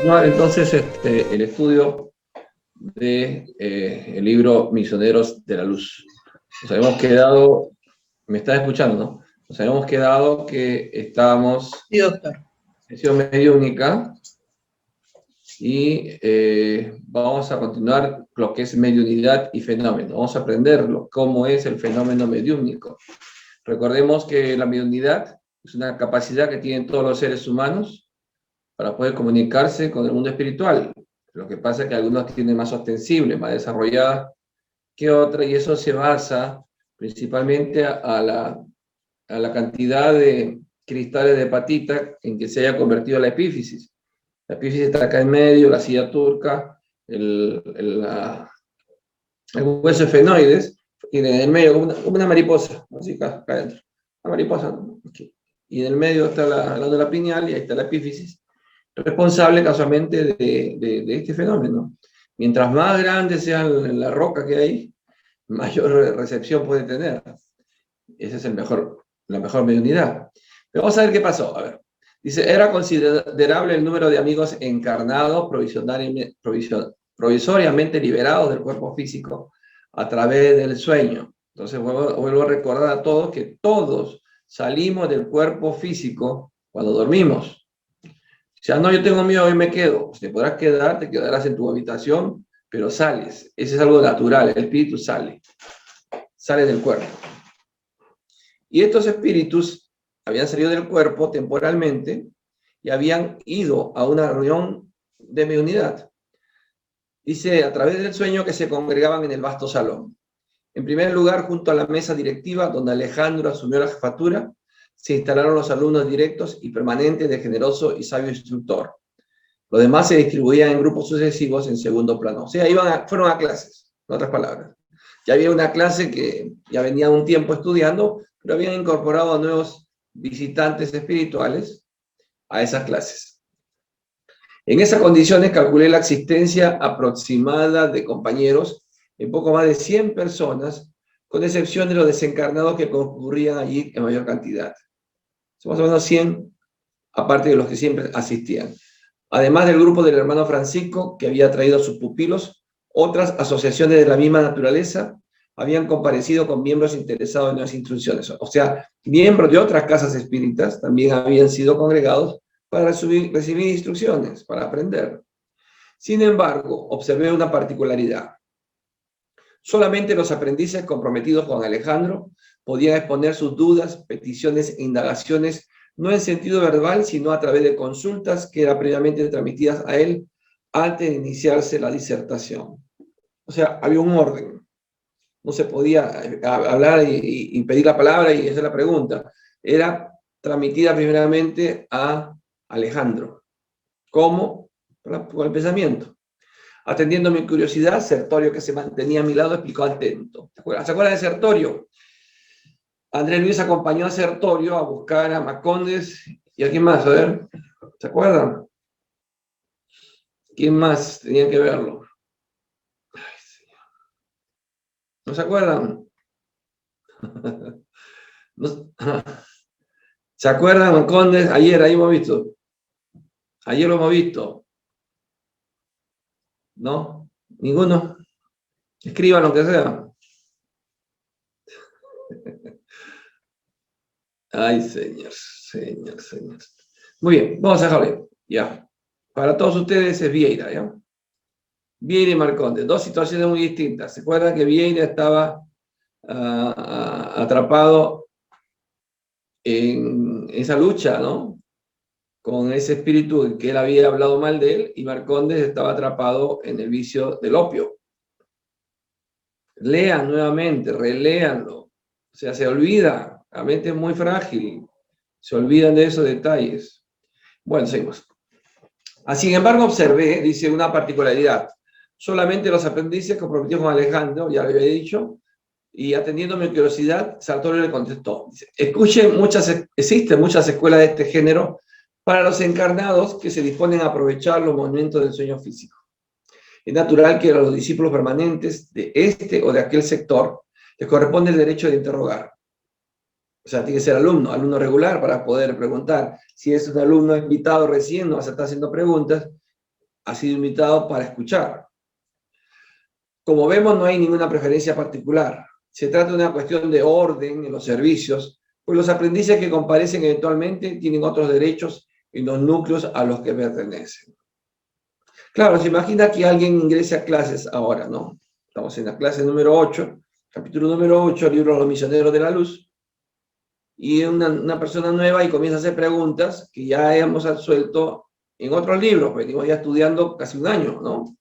continuar entonces el estudio de el libro Misioneros de la Luz. Nos habíamos quedado, me está escuchando, ¿no? Nos habíamos quedado que estábamos Sí, doctor. en sesión mediúnica y vamos a continuar lo que es mediunidad y fenómeno. Vamos a aprenderlo, cómo es el fenómeno mediúnico. Recordemos que la mediunidad es una capacidad que tienen todos los seres humanos para poder comunicarse con el mundo espiritual. Lo que pasa es que algunos tienen más ostensible, más desarrollada que otra, y eso se basa principalmente a la cantidad de cristales de hepatita en que se haya convertido la epífisis. La epífisis está acá en medio, la silla turca, el hueso efenoides, y en el medio como una mariposa, así acá adentro. Una mariposa, ¿no? Aquí. Y en el medio está la glándula pineal y ahí está la epífisis, responsable casualmente de este fenómeno. Mientras más grande sea la roca que hay, mayor recepción puede tener. Esa es la mejor mediunidad. Pero vamos a ver qué pasó. A ver. Dice, era considerable el número de amigos encarnados provisoriamente liberados del cuerpo físico a través del sueño. Entonces vuelvo a recordar a todos que todos salimos del cuerpo físico cuando dormimos. O sea, no, yo tengo miedo, hoy me quedo. Te podrás quedar, te quedarás en tu habitación, pero sales. Ese es algo natural, el espíritu sale del cuerpo. Y estos espíritus habían salido del cuerpo temporalmente y habían ido a una reunión de mediunidad. Dice, a través del sueño que se congregaban en el vasto salón. En primer lugar, junto a la mesa directiva, donde Alejandro asumió la jefatura, se instalaron los alumnos directos y permanentes de generoso y sabio instructor. Los demás se distribuían en grupos sucesivos en segundo plano. O sea, fueron a clases, en otras palabras. Ya había una clase que ya venía un tiempo estudiando, pero habían incorporado a nuevos visitantes espirituales a esas clases. En esas condiciones calculé la existencia aproximada de compañeros en poco más de 100 personas, con excepción de los desencarnados que concurrían allí en mayor cantidad. Son más o menos 100, aparte de los que siempre asistían. Además del grupo del hermano Francisco, que había traído a sus pupilos, otras asociaciones de la misma naturaleza habían comparecido con miembros interesados en las instrucciones. O sea, miembros de otras casas espíritas también habían sido congregados para recibir instrucciones, para aprender. Sin embargo, observé una particularidad. Solamente los aprendices comprometidos con Alejandro podían exponer sus dudas, peticiones e indagaciones, no en sentido verbal, sino a través de consultas que eran previamente transmitidas a él antes de iniciarse la disertación. O sea, había un orden. No se podía hablar y pedir la palabra y hacer la pregunta. Era transmitida primeramente a Alejandro. ¿Cómo? Con el pensamiento. Atendiendo mi curiosidad, Sertorio, que se mantenía a mi lado, explicó atento. ¿Se acuerdan de Sertorio? Andrés Luis acompañó a Sertorio a buscar a Macondes y a quién más, a ver, ¿se acuerdan? ¿Quién más tenían que verlo? Ay, ¿no se acuerdan? ¿No? ¿Se acuerdan, Macondes? Ayer, ahí hemos visto. Ayer lo hemos visto. ¿No? ¿Ninguno? Escriban lo que sea. Ay, señor. Muy bien, vamos a dejarlo. Ya. Para todos ustedes es Vieira, ¿ya? Vieira y Marcondes, dos situaciones muy distintas. ¿Se acuerdan que Vieira estaba atrapado en esa lucha, ¿no? Con ese espíritu que él había hablado mal de él, y Marcondes estaba atrapado en el vicio del opio. Lean nuevamente, reléanlo. O sea, se olvida, la mente es muy frágil, se olvidan de esos detalles. Bueno, seguimos. Sin embargo, observé, dice, una particularidad. Solamente los aprendices comprometidos con Alejandro, ya lo había dicho, y atendiendo mi curiosidad, Sartorio le contestó. Dice, escuchen, existen muchas escuelas de este género para los encarnados que se disponen a aprovechar los movimientos del sueño físico. Es natural que a los discípulos permanentes de este o de aquel sector les corresponde el derecho de interrogar. O sea, tiene que ser alumno regular para poder preguntar. Si es un alumno invitado recién, no vas a estar haciendo preguntas, ha sido invitado para escuchar. Como vemos, no hay ninguna preferencia particular. Se trata de una cuestión de orden en los servicios, pues los aprendices que comparecen eventualmente tienen otros derechos en los núcleos a los que pertenecen. Claro, se imagina que alguien ingrese a clases ahora, ¿no? Estamos en la clase número 8, capítulo número 8, libro Los Misioneros de la Luz, y una persona nueva y comienza a hacer preguntas que ya hemos absuelto en otros libros, venimos ya estudiando casi un año, ¿no?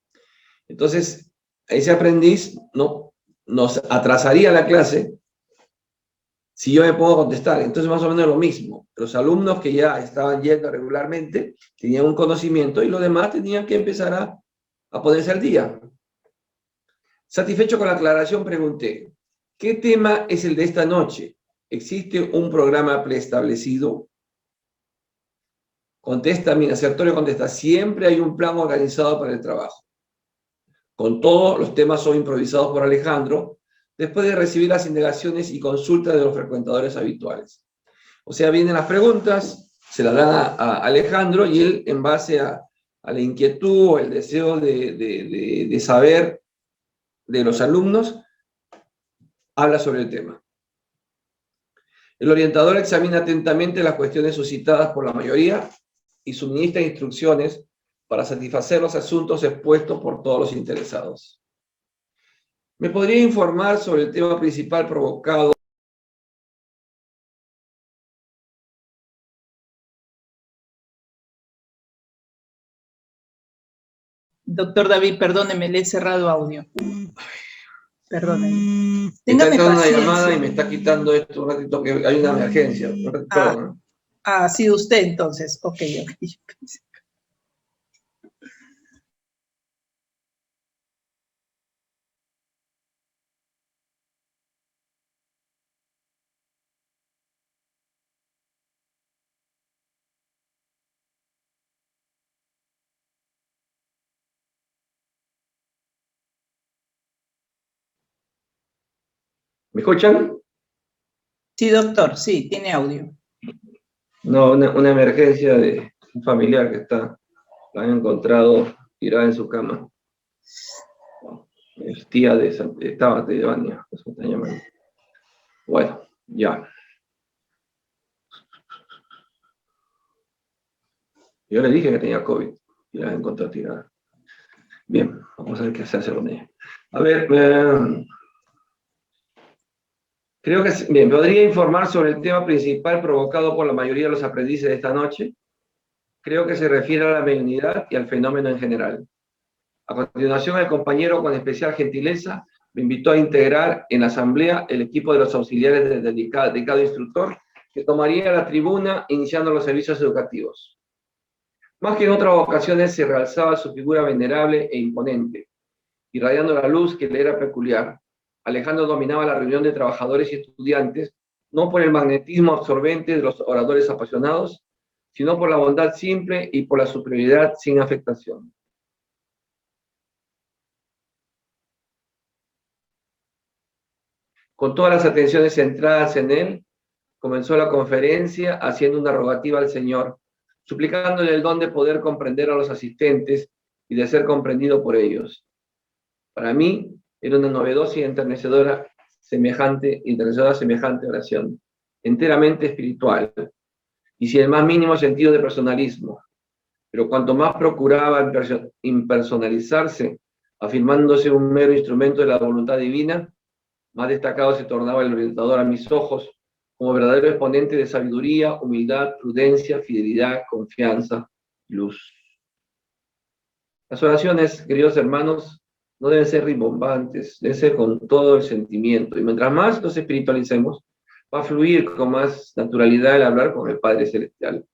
Entonces, ese aprendiz no nos atrasaría la clase si yo me pongo a contestar. Entonces, más o menos lo mismo. Los alumnos que ya estaban yendo regularmente tenían un conocimiento y los demás tenían que empezar a ponerse al día. Satisfecho con la aclaración, pregunté, ¿qué tema es el de esta noche? ¿Existe un programa preestablecido? Contesta, mi acertorio contesta, siempre hay un plan organizado para el trabajo. Con todo, los temas son improvisados por Alejandro, después de recibir las indagaciones y consultas de los frecuentadores habituales. O sea, vienen las preguntas, se las dan a Alejandro y él, en base a la inquietud o el deseo de saber de los alumnos, habla sobre el tema. El orientador examina atentamente las cuestiones suscitadas por la mayoría y suministra instrucciones para satisfacer los asuntos expuestos por todos los interesados. ¿Me podría informar sobre el tema principal provocado? Doctor David, perdóneme, le he cerrado audio. Perdóneme. Está entrando una llamada y me está quitando esto un ratito, que hay una emergencia. Perdón. Ha sido usted entonces. Ok. ¿Me escuchan? Sí, doctor, sí, tiene audio. No, una emergencia de un familiar que la han encontrado tirada en su cama. Es tía estaba de Bania, eso está llamando. Bueno, ya. Yo le dije que tenía COVID y la encontró tirada. Bien, vamos a ver qué se hace con ella. A ver, creo que, bien, ¿podría informar sobre el tema principal provocado por la mayoría de los aprendices de esta noche? Creo que se refiere a la mediunidad y al fenómeno en general. A continuación, el compañero, con especial gentileza, me invitó a integrar en la asamblea el equipo de los auxiliares del dedicado instructor, que tomaría la tribuna iniciando los servicios educativos. Más que en otras ocasiones, se realzaba su figura venerable e imponente, irradiando la luz que le era peculiar. Alejandro dominaba la reunión de trabajadores y estudiantes, no por el magnetismo absorbente de los oradores apasionados, sino por la bondad simple y por la superioridad sin afectación. Con todas las atenciones centradas en él, comenzó la conferencia haciendo una rogativa al Señor, suplicándole el don de poder comprender a los asistentes y de ser comprendido por ellos. Para mí, era una novedosa y enternecedora semejante oración, enteramente espiritual, y sin el más mínimo sentido de personalismo. Pero cuanto más procuraba impersonalizarse, afirmándose un mero instrumento de la voluntad divina, más destacado se tornaba el orientador a mis ojos, como verdadero exponente de sabiduría, humildad, prudencia, fidelidad, confianza, luz. Las oraciones, queridos hermanos, no deben ser rimbombantes, deben ser con todo el sentimiento. Y mientras más nos espiritualicemos, va a fluir con más naturalidad el hablar con el Padre Celestial.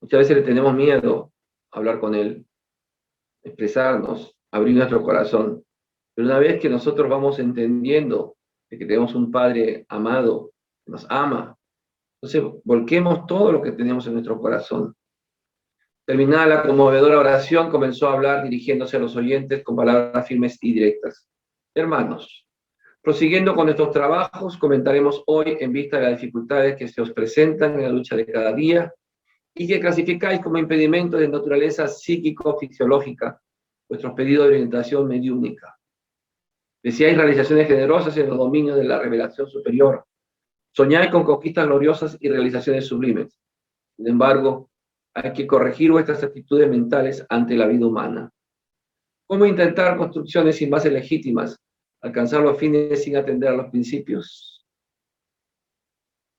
Muchas veces le tenemos miedo a hablar con Él, expresarnos, abrir nuestro corazón. Pero una vez que nosotros vamos entendiendo de que tenemos un Padre amado, que nos ama, entonces volquemos todo lo que tenemos en nuestro corazón. Terminada la conmovedora oración, comenzó a hablar dirigiéndose a los oyentes con palabras firmes y directas. Hermanos, prosiguiendo con nuestros trabajos, comentaremos hoy, en vista de las dificultades que se os presentan en la lucha de cada día, y que clasificáis como impedimentos de naturaleza psíquico-fisiológica vuestros pedidos de orientación mediúnica. Deseáis realizaciones generosas en los dominios de la revelación superior. Soñáis con conquistas gloriosas y realizaciones sublimes. Sin embargo, hay que corregir vuestras actitudes mentales ante la vida humana. ¿Cómo intentar construcciones sin bases legítimas, alcanzar los fines sin atender a los principios?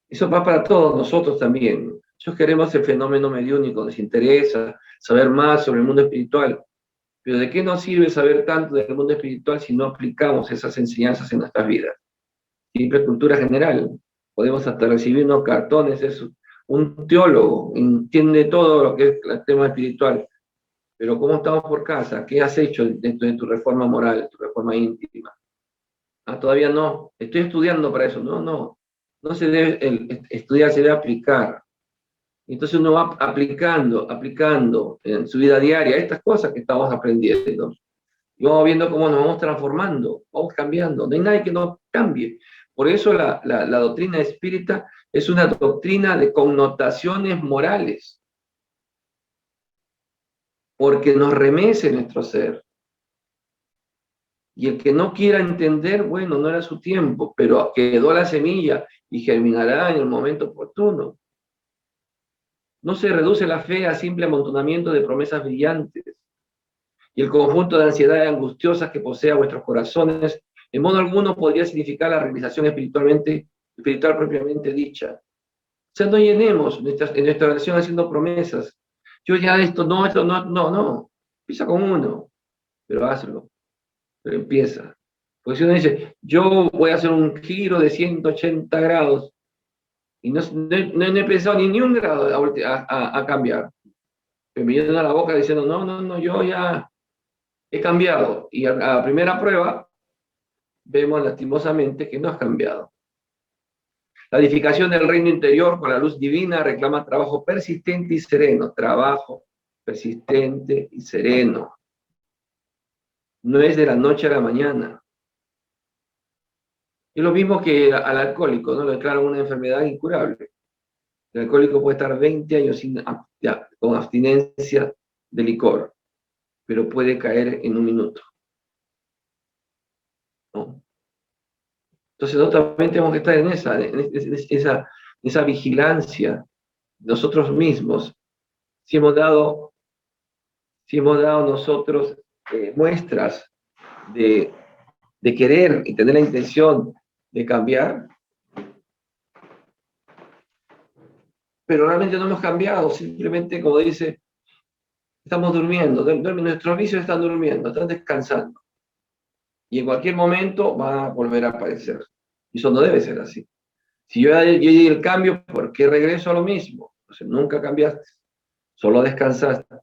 Eso va para todos nosotros también. Nosotros queremos el fenómeno mediúnico, nos interesa saber más sobre el mundo espiritual. Pero ¿de qué nos sirve saber tanto del mundo espiritual si no aplicamos esas enseñanzas en nuestras vidas? Simple cultura general. Podemos hasta recibir unos cartones, es un teólogo, entiende todo lo que es el tema espiritual. Pero ¿cómo estamos por casa? ¿Qué has hecho dentro de tu reforma moral, tu reforma íntima? Ah, todavía no. Estoy estudiando para eso. No. No se debe estudiar, se debe aplicar. Entonces uno va aplicando en su vida diaria estas cosas que estamos aprendiendo. Y vamos viendo cómo nos vamos transformando, vamos cambiando. No hay nadie que nos cambie. Por eso la doctrina espírita es una doctrina de connotaciones morales. Porque nos remece nuestro ser. Y el que no quiera entender, bueno, no era su tiempo, pero quedó la semilla y germinará en el momento oportuno. No se reduce la fe a simple amontonamiento de promesas brillantes y el conjunto de ansiedades angustiosas que posea vuestros corazones, en modo alguno podría significar la realización espiritual propiamente dicha. O sea, no llenemos en nuestra oración haciendo promesas. Yo ya esto, no. Empieza con uno, pero hazlo. Pero empieza. Porque si uno dice, yo voy a hacer un giro de 180 grados, y no he pensado ni un grado a cambiar. Pero me llenan la boca diciendo, no, yo ya he cambiado. Y a la primera prueba, vemos lastimosamente que no has cambiado. La edificación del reino interior con la luz divina reclama trabajo persistente y sereno. Trabajo persistente y sereno. No es de la noche a la mañana. Es lo mismo que al alcohólico, ¿no? Lo declaran una enfermedad incurable. El alcohólico puede estar 20 años con abstinencia de licor, pero puede caer en un minuto, ¿no? Entonces nosotros también tenemos que estar en esa vigilancia nosotros mismos. Si hemos dado nosotros muestras de querer y tener la intención de cambiar, pero realmente no hemos cambiado, simplemente, como dice, estamos durmiendo, nuestros vicios están durmiendo, están descansando. Y en cualquier momento van a volver a aparecer. Y eso no debe ser así. Si yo di el cambio, ¿por qué regreso a lo mismo? Entonces nunca cambiaste, solo descansaste.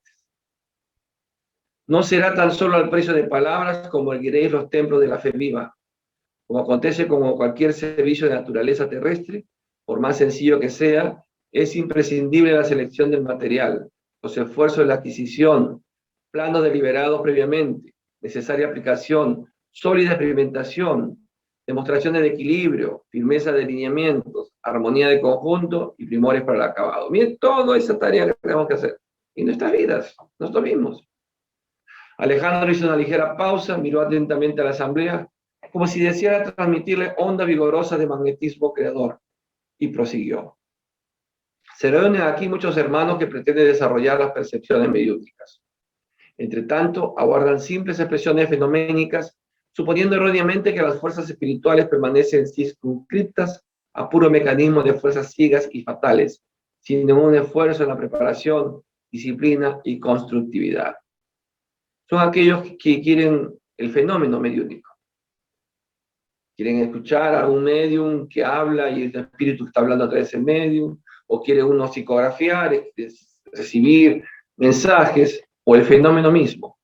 No será tan solo al precio de palabras como erguiréis los templos de la fe viva. Como acontece con cualquier servicio de naturaleza terrestre, por más sencillo que sea, es imprescindible la selección del material, los esfuerzos de la adquisición, planos deliberados previamente, necesaria aplicación, sólida experimentación, demostraciones de equilibrio, firmeza de lineamientos, armonía de conjunto y primores para el acabado. Miren, toda esa tarea que tenemos que hacer en nuestras vidas, nosotros mismos. Alejandro hizo una ligera pausa, miró atentamente a la asamblea, como si deseara transmitirle onda vigorosa de magnetismo creador, y prosiguió. Se reúnen aquí muchos hermanos que pretenden desarrollar las percepciones mediúnicas. Entre tanto, aguardan simples expresiones fenoménicas, suponiendo erróneamente que las fuerzas espirituales permanecen circunscritas a puro mecanismo de fuerzas ciegas y fatales, sin ningún esfuerzo en la preparación, disciplina y constructividad. Son aquellos que quieren el fenómeno mediúnico. Quieren escuchar a un medium que habla y el espíritu está hablando a través del medium, o quiere uno psicografiar, recibir mensajes, o el fenómeno mismo.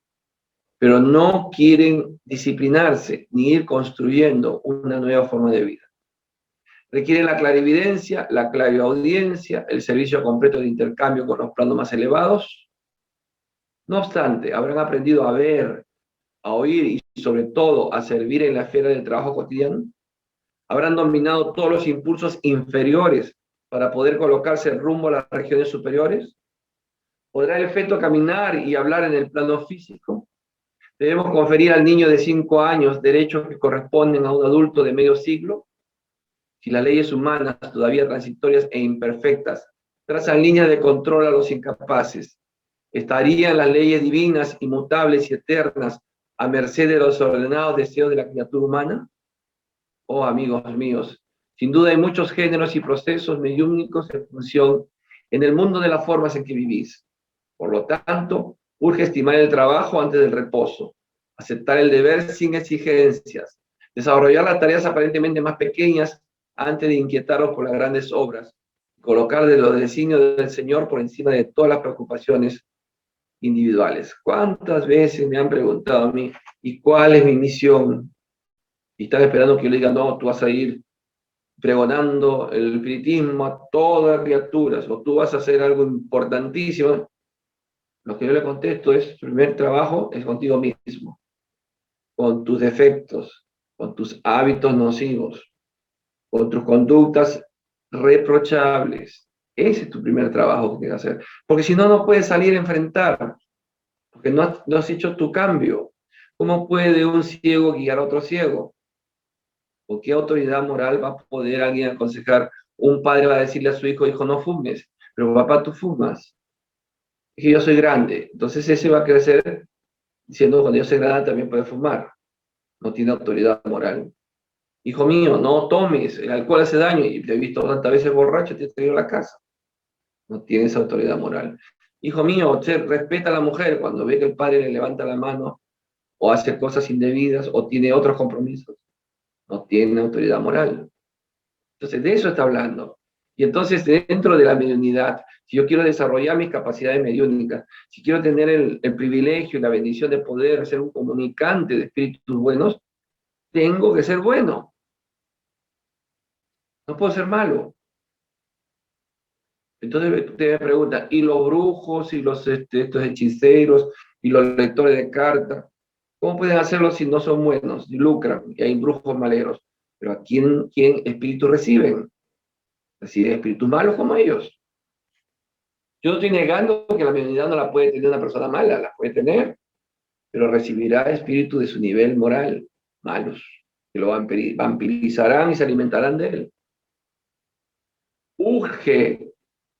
Pero no quieren disciplinarse ni ir construyendo una nueva forma de vida. Requieren la clarividencia, la clariaudiencia, el servicio completo de intercambio con los planos más elevados. No obstante, habrán aprendido a ver, a oír y sobre todo a servir en la esfera del trabajo cotidiano. Habrán dominado todos los impulsos inferiores para poder colocarse rumbo a las regiones superiores? ¿Podrá el feto caminar y hablar en el plano físico? ¿Debemos conferir al niño de 5 años derechos que corresponden a un adulto de medio siglo? Si las leyes humanas, todavía transitorias e imperfectas, trazan líneas de control a los incapaces, ¿estarían las leyes divinas, inmutables y eternas a merced de los ordenados deseos de la criatura humana? Oh, amigos míos, sin duda hay muchos géneros y procesos mediúnicos en función en el mundo de las formas en que vivís. Por lo tanto, urge estimar el trabajo antes del reposo, aceptar el deber sin exigencias, desarrollar las tareas aparentemente más pequeñas antes de inquietaros por las grandes obras, colocar de los designios del Señor por encima de todas las preocupaciones individuales. ¿Cuántas veces me han preguntado a mí, ¿y cuál es mi misión? Y están esperando que yo le diga, no, tú vas a ir pregonando el espiritismo a todas las criaturas, o tú vas a hacer algo importantísimo. Lo que yo le contesto es, tu primer trabajo es contigo mismo, con tus defectos, con tus hábitos nocivos, con tus conductas reprochables. Ese es tu primer trabajo que tienes que hacer. Porque si no, no puedes salir a enfrentar, porque no has hecho tu cambio. ¿Cómo puede un ciego guiar a otro ciego? ¿O qué autoridad moral va a poder alguien aconsejar? Un padre va a decirle a su hijo, hijo, no fumes, pero papá, tú fumas. Es que yo soy grande. Entonces ese va a crecer diciendo, cuando yo soy grande también puede fumar. No tiene autoridad moral. Hijo mío, no tomes, el alcohol hace daño, y te he visto tantas veces borracho, te he traído a la casa. No tienes autoridad moral. Hijo mío, respeta a la mujer cuando ve que el padre le levanta la mano, o hace cosas indebidas, o tiene otros compromisos. No tiene autoridad moral. Entonces, de eso está hablando. Y entonces, dentro de la mediunidad, si yo quiero desarrollar mis capacidades mediúnicas, si quiero tener el privilegio y la bendición de poder ser un comunicante de espíritus buenos, tengo que ser bueno. No puedo ser malo. Entonces usted me pregunta, ¿y los brujos, y estos hechiceros, y los lectores de cartas? ¿Cómo pueden hacerlo si no son buenos, y lucran, y hay brujos maleros? Pero ¿a quién espíritus reciben? Reciben espíritus malos como ellos. Yo no estoy negando que la mediunidad no la puede tener una persona mala, la puede tener, pero recibirá espíritus de su nivel moral, malos, que lo vampirizarán y se alimentarán de él. Urge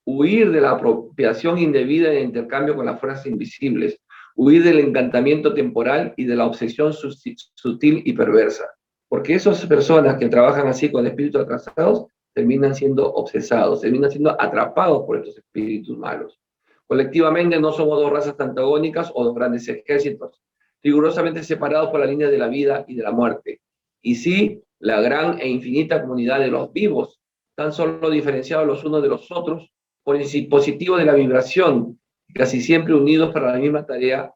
huir de la apropiación indebida y el intercambio con las fuerzas invisibles, huir del encantamiento temporal y de la obsesión sutil y perversa. Porque esas personas que trabajan así con espíritus atrasados terminan siendo obsesados, terminan siendo atrapados por estos espíritus malos. Colectivamente no somos dos razas antagónicas o dos grandes ejércitos, rigurosamente separados por la línea de la vida y de la muerte. Y sí, la gran e infinita comunidad de los vivos, tan solo diferenciados los unos de los otros por el dispositivo de la vibración, casi siempre unidos para la misma tarea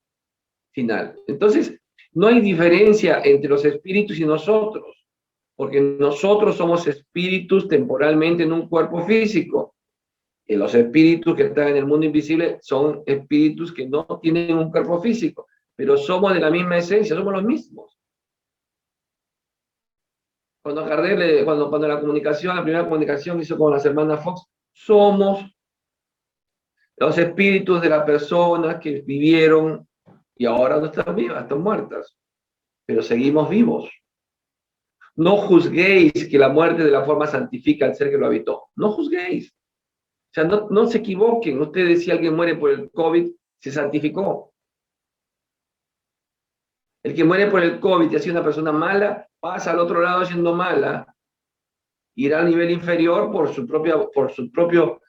final. Entonces, no hay diferencia entre los espíritus y nosotros, porque nosotros somos espíritus temporalmente en un cuerpo físico. Y los espíritus que están en el mundo invisible son espíritus que no tienen un cuerpo físico, pero somos de la misma esencia, somos los mismos. Cuando Gardel, cuando la primera comunicación hizo con las hermanas Fox, somos los espíritus de las personas que vivieron y ahora no están vivas, están muertas, pero seguimos vivos. No juzguéis que la muerte de la forma santifica al ser que lo habitó. No juzguéis. O sea, no se equivoquen. Ustedes, si alguien muere por el COVID, se santificó. El que muere por el COVID y ha sido una persona mala, pasa al otro lado siendo mala, irá al nivel inferior por su propio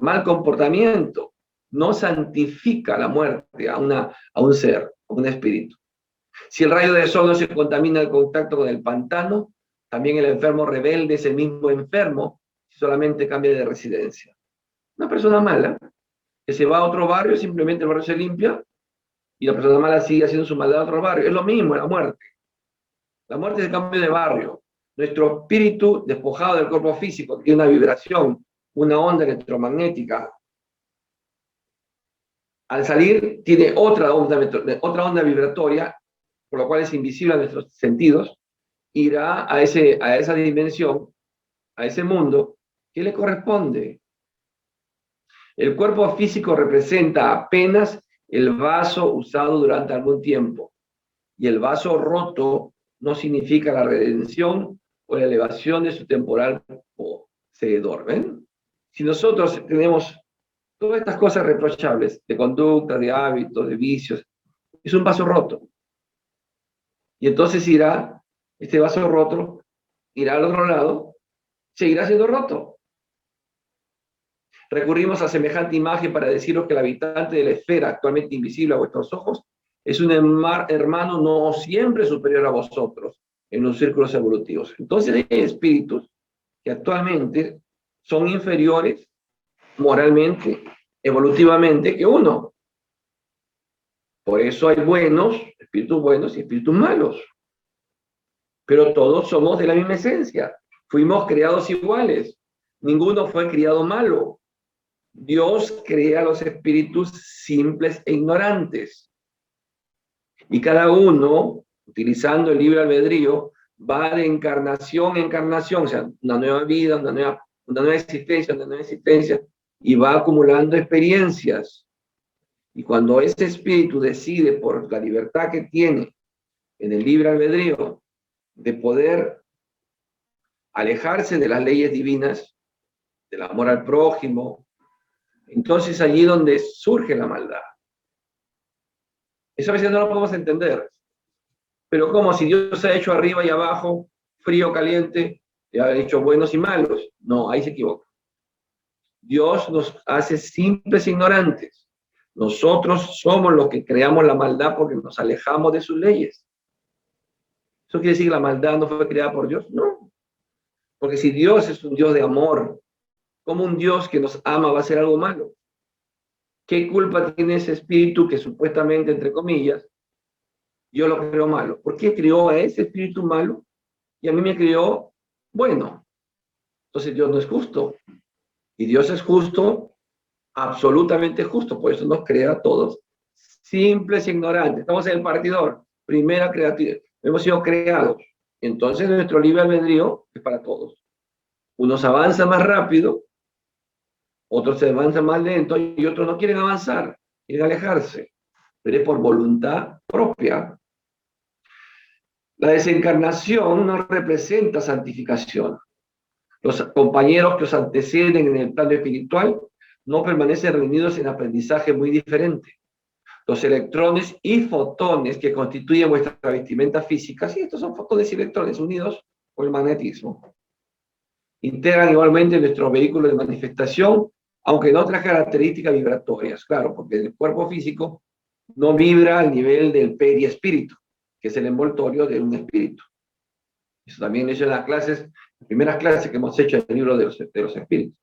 mal comportamiento. No santifica la muerte a un ser, a un espíritu. Si el rayo de sol no se contamina al contacto con el pantano, también el enfermo rebelde es el mismo enfermo, si solamente cambia de residencia. Una persona mala que se va a otro barrio, simplemente el barrio se limpia, y la persona mala sigue haciendo su maldad a otro barrio. Es lo mismo, la muerte. La muerte es el cambio de barrio. Nuestro espíritu, despojado del cuerpo físico, que tiene una vibración, una onda electromagnética, al salir tiene otra onda vibratoria, por lo cual es invisible a nuestros sentidos, irá a esa dimensión, a ese mundo, ¿Qué le corresponde? El cuerpo físico representa apenas el vaso usado durante algún tiempo, y el vaso roto no significa la redención o la elevación de su temporal poseedor. ¿Ven? Si nosotros tenemos todas estas cosas reprochables, de conducta, de hábitos, de vicios, es un vaso roto. Y entonces este vaso roto, irá al otro lado, seguirá siendo roto. Recurrimos a semejante imagen para deciros que el habitante de la esfera, actualmente invisible a vuestros ojos, es un hermano no siempre superior a vosotros en los círculos evolutivos. Entonces hay espíritus que actualmente son inferiores moralmente, evolutivamente, que uno. Por eso hay buenos y espíritus malos. Pero todos somos de la misma esencia. Fuimos creados iguales. Ninguno fue criado malo. Dios crea a los espíritus simples e ignorantes. Y cada uno, utilizando el libre albedrío, va de encarnación en encarnación, o sea, una nueva vida, una nueva existencia, y va acumulando experiencias. Y cuando ese espíritu decide, por la libertad que tiene en el libre albedrío, de poder alejarse de las leyes divinas, del amor al prójimo, entonces allí donde surge la maldad. Eso a veces no lo podemos entender. Pero como si Dios se ha hecho arriba y abajo, frío, caliente, y ha hecho buenos y malos. No, ahí se equivoca. Dios nos hace simples e ignorantes. Nosotros somos los que creamos la maldad porque nos alejamos de sus leyes. ¿Eso quiere decir que la maldad no fue creada por Dios? No. Porque si Dios es un Dios de amor, ¿cómo un Dios que nos ama va a hacer algo malo? ¿Qué culpa tiene ese espíritu que supuestamente, entre comillas, Dios lo creó malo? ¿Por qué creó a ese espíritu malo y a mí me creó bueno? Entonces Dios no es justo. Y Dios es justo, absolutamente justo. Por eso nos crea a todos simples e ignorantes. Estamos en el partidor. Primera creativa. Hemos sido creados. Entonces nuestro libre albedrío es para todos. Unos avanzan más rápido, otros se avanzan más lento y otros no quieren avanzar, quieren alejarse. Pero es por voluntad propia. La desencarnación no representa santificación. Los compañeros que os anteceden en el plano espiritual no permanecen reunidos en aprendizaje muy diferente. Los electrones y fotones que constituyen vuestra vestimenta física, sí, estos son fotones y electrones unidos por el magnetismo, integran igualmente nuestro vehículo de manifestación, aunque en otras características vibratorias, claro, porque el cuerpo físico no vibra al nivel del periespíritu, que es el envoltorio de un espíritu. Eso también es en las primeras clases que hemos hecho en el libro de los espíritus.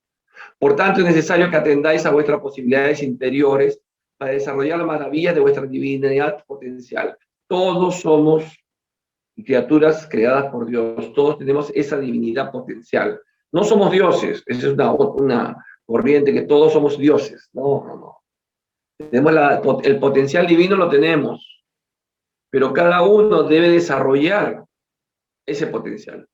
Por tanto, es necesario que atendáis a vuestras posibilidades interiores para desarrollar las maravillas de vuestra divinidad potencial. Todos somos criaturas creadas por Dios, todos tenemos esa divinidad potencial. No somos dioses, esa es una corriente que todos somos dioses. No. Tenemos el potencial divino, lo tenemos, pero cada uno debe desarrollar ese potencial.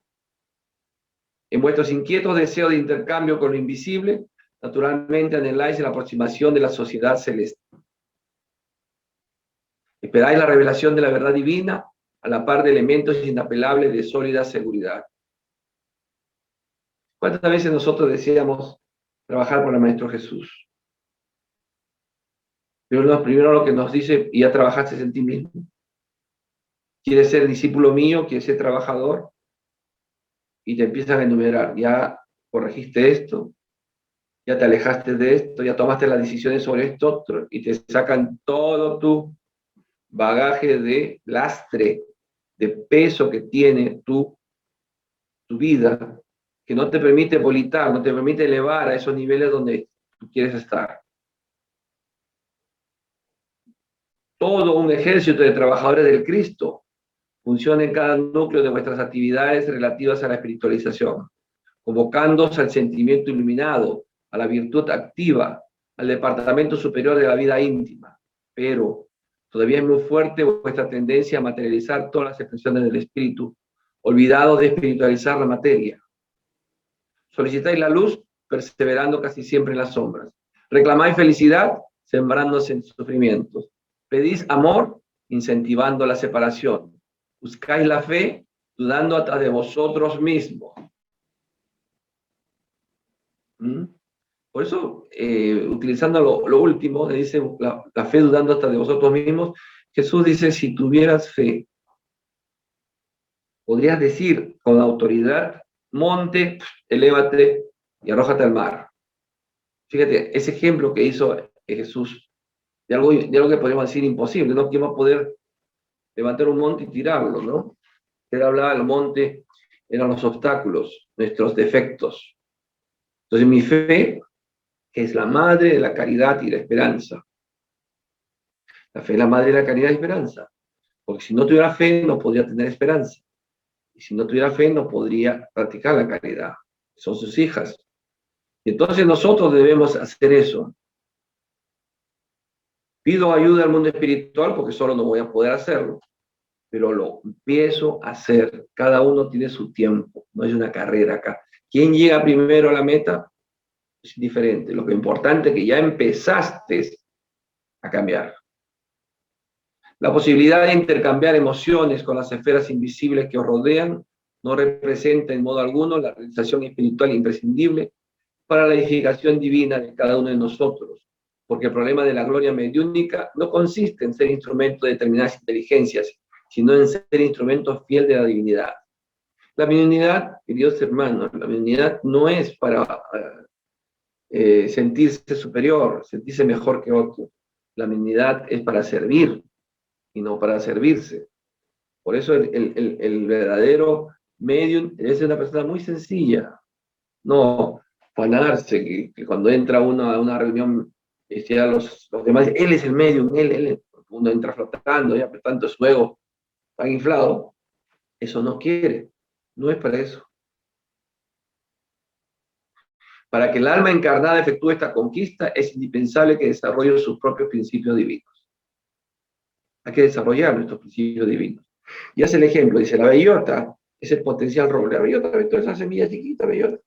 En vuestros inquietos deseos de intercambio con lo invisible, naturalmente anheláis la aproximación de la sociedad celeste. Esperáis la revelación de la verdad divina a la par de elementos inapelables de sólida seguridad. ¿Cuántas veces nosotros deseamos trabajar con el Maestro Jesús? Pero primero lo que nos dice, y ya trabajaste en ti mismo. ¿Quieres ser discípulo mío? ¿Quieres ser trabajador? Y te empiezan a enumerar, ya corregiste esto, ya te alejaste de esto, ya tomaste las decisiones sobre esto otro, y te sacan todo tu bagaje de lastre, de peso que tiene tu vida, que no te permite volitar, no te permite elevar a esos niveles donde tú quieres estar. Todo un ejército de trabajadores del Cristo funciona en cada núcleo de vuestras actividades relativas a la espiritualización, convocándoos al sentimiento iluminado, a la virtud activa, al departamento superior de la vida íntima. Pero todavía es muy fuerte vuestra tendencia a materializar todas las expresiones del espíritu, olvidados de espiritualizar la materia. Solicitáis la luz, perseverando casi siempre en las sombras. Reclamáis felicidad, sembrándose en sufrimientos. Pedís amor, incentivando la separación. Buscáis la fe, dudando hasta de vosotros mismos. Por eso, utilizando lo último, dice la fe dudando hasta de vosotros mismos, Jesús dice, si tuvieras fe, podrías decir con autoridad, monte, elévate y arrójate al mar. Fíjate, ese ejemplo que hizo Jesús, de algo que podríamos decir imposible, ¿no? ¿Quién va a poder levantar un monte y tirarlo, no? Él hablaba del monte, eran los obstáculos, nuestros defectos. Entonces mi fe es la madre de la caridad y la esperanza. La fe es la madre de la caridad y esperanza. Porque si no tuviera fe, no podría tener esperanza. Y si no tuviera fe, no podría practicar la caridad. Son sus hijas. Y entonces nosotros debemos hacer eso. Pido ayuda al mundo espiritual porque solo no voy a poder hacerlo. Pero lo empiezo a hacer. Cada uno tiene su tiempo. No es una carrera acá. ¿Quién llega primero a la meta? Es diferente. Lo que es importante es que ya empezaste a cambiar. La posibilidad de intercambiar emociones con las esferas invisibles que os rodean no representa en modo alguno la realización espiritual imprescindible para la edificación divina de cada uno de nosotros, porque el problema de la gloria mediúnica no consiste en ser instrumento de determinadas inteligencias, sino en ser instrumento fiel de la divinidad. La mediunidad, queridos hermanos, la mediunidad no es para sentirse superior, sentirse mejor que otro. La mediunidad es para servir y no para servirse. Por eso el verdadero medium es una persona muy sencilla, no fanarse, que cuando entra uno a una reunión, ya los demás, él es el medium, uno entra flotando, ya por tanto su ego tan inflado, eso no quiere, no es para eso. Para que el alma encarnada efectúe esta conquista, es indispensable que desarrolle sus propios principios divinos. Hay que desarrollar nuestros principios divinos. Y hace el ejemplo, dice, la bellota es el potencial roble. La bellota ve toda esa semilla chiquita, bellota.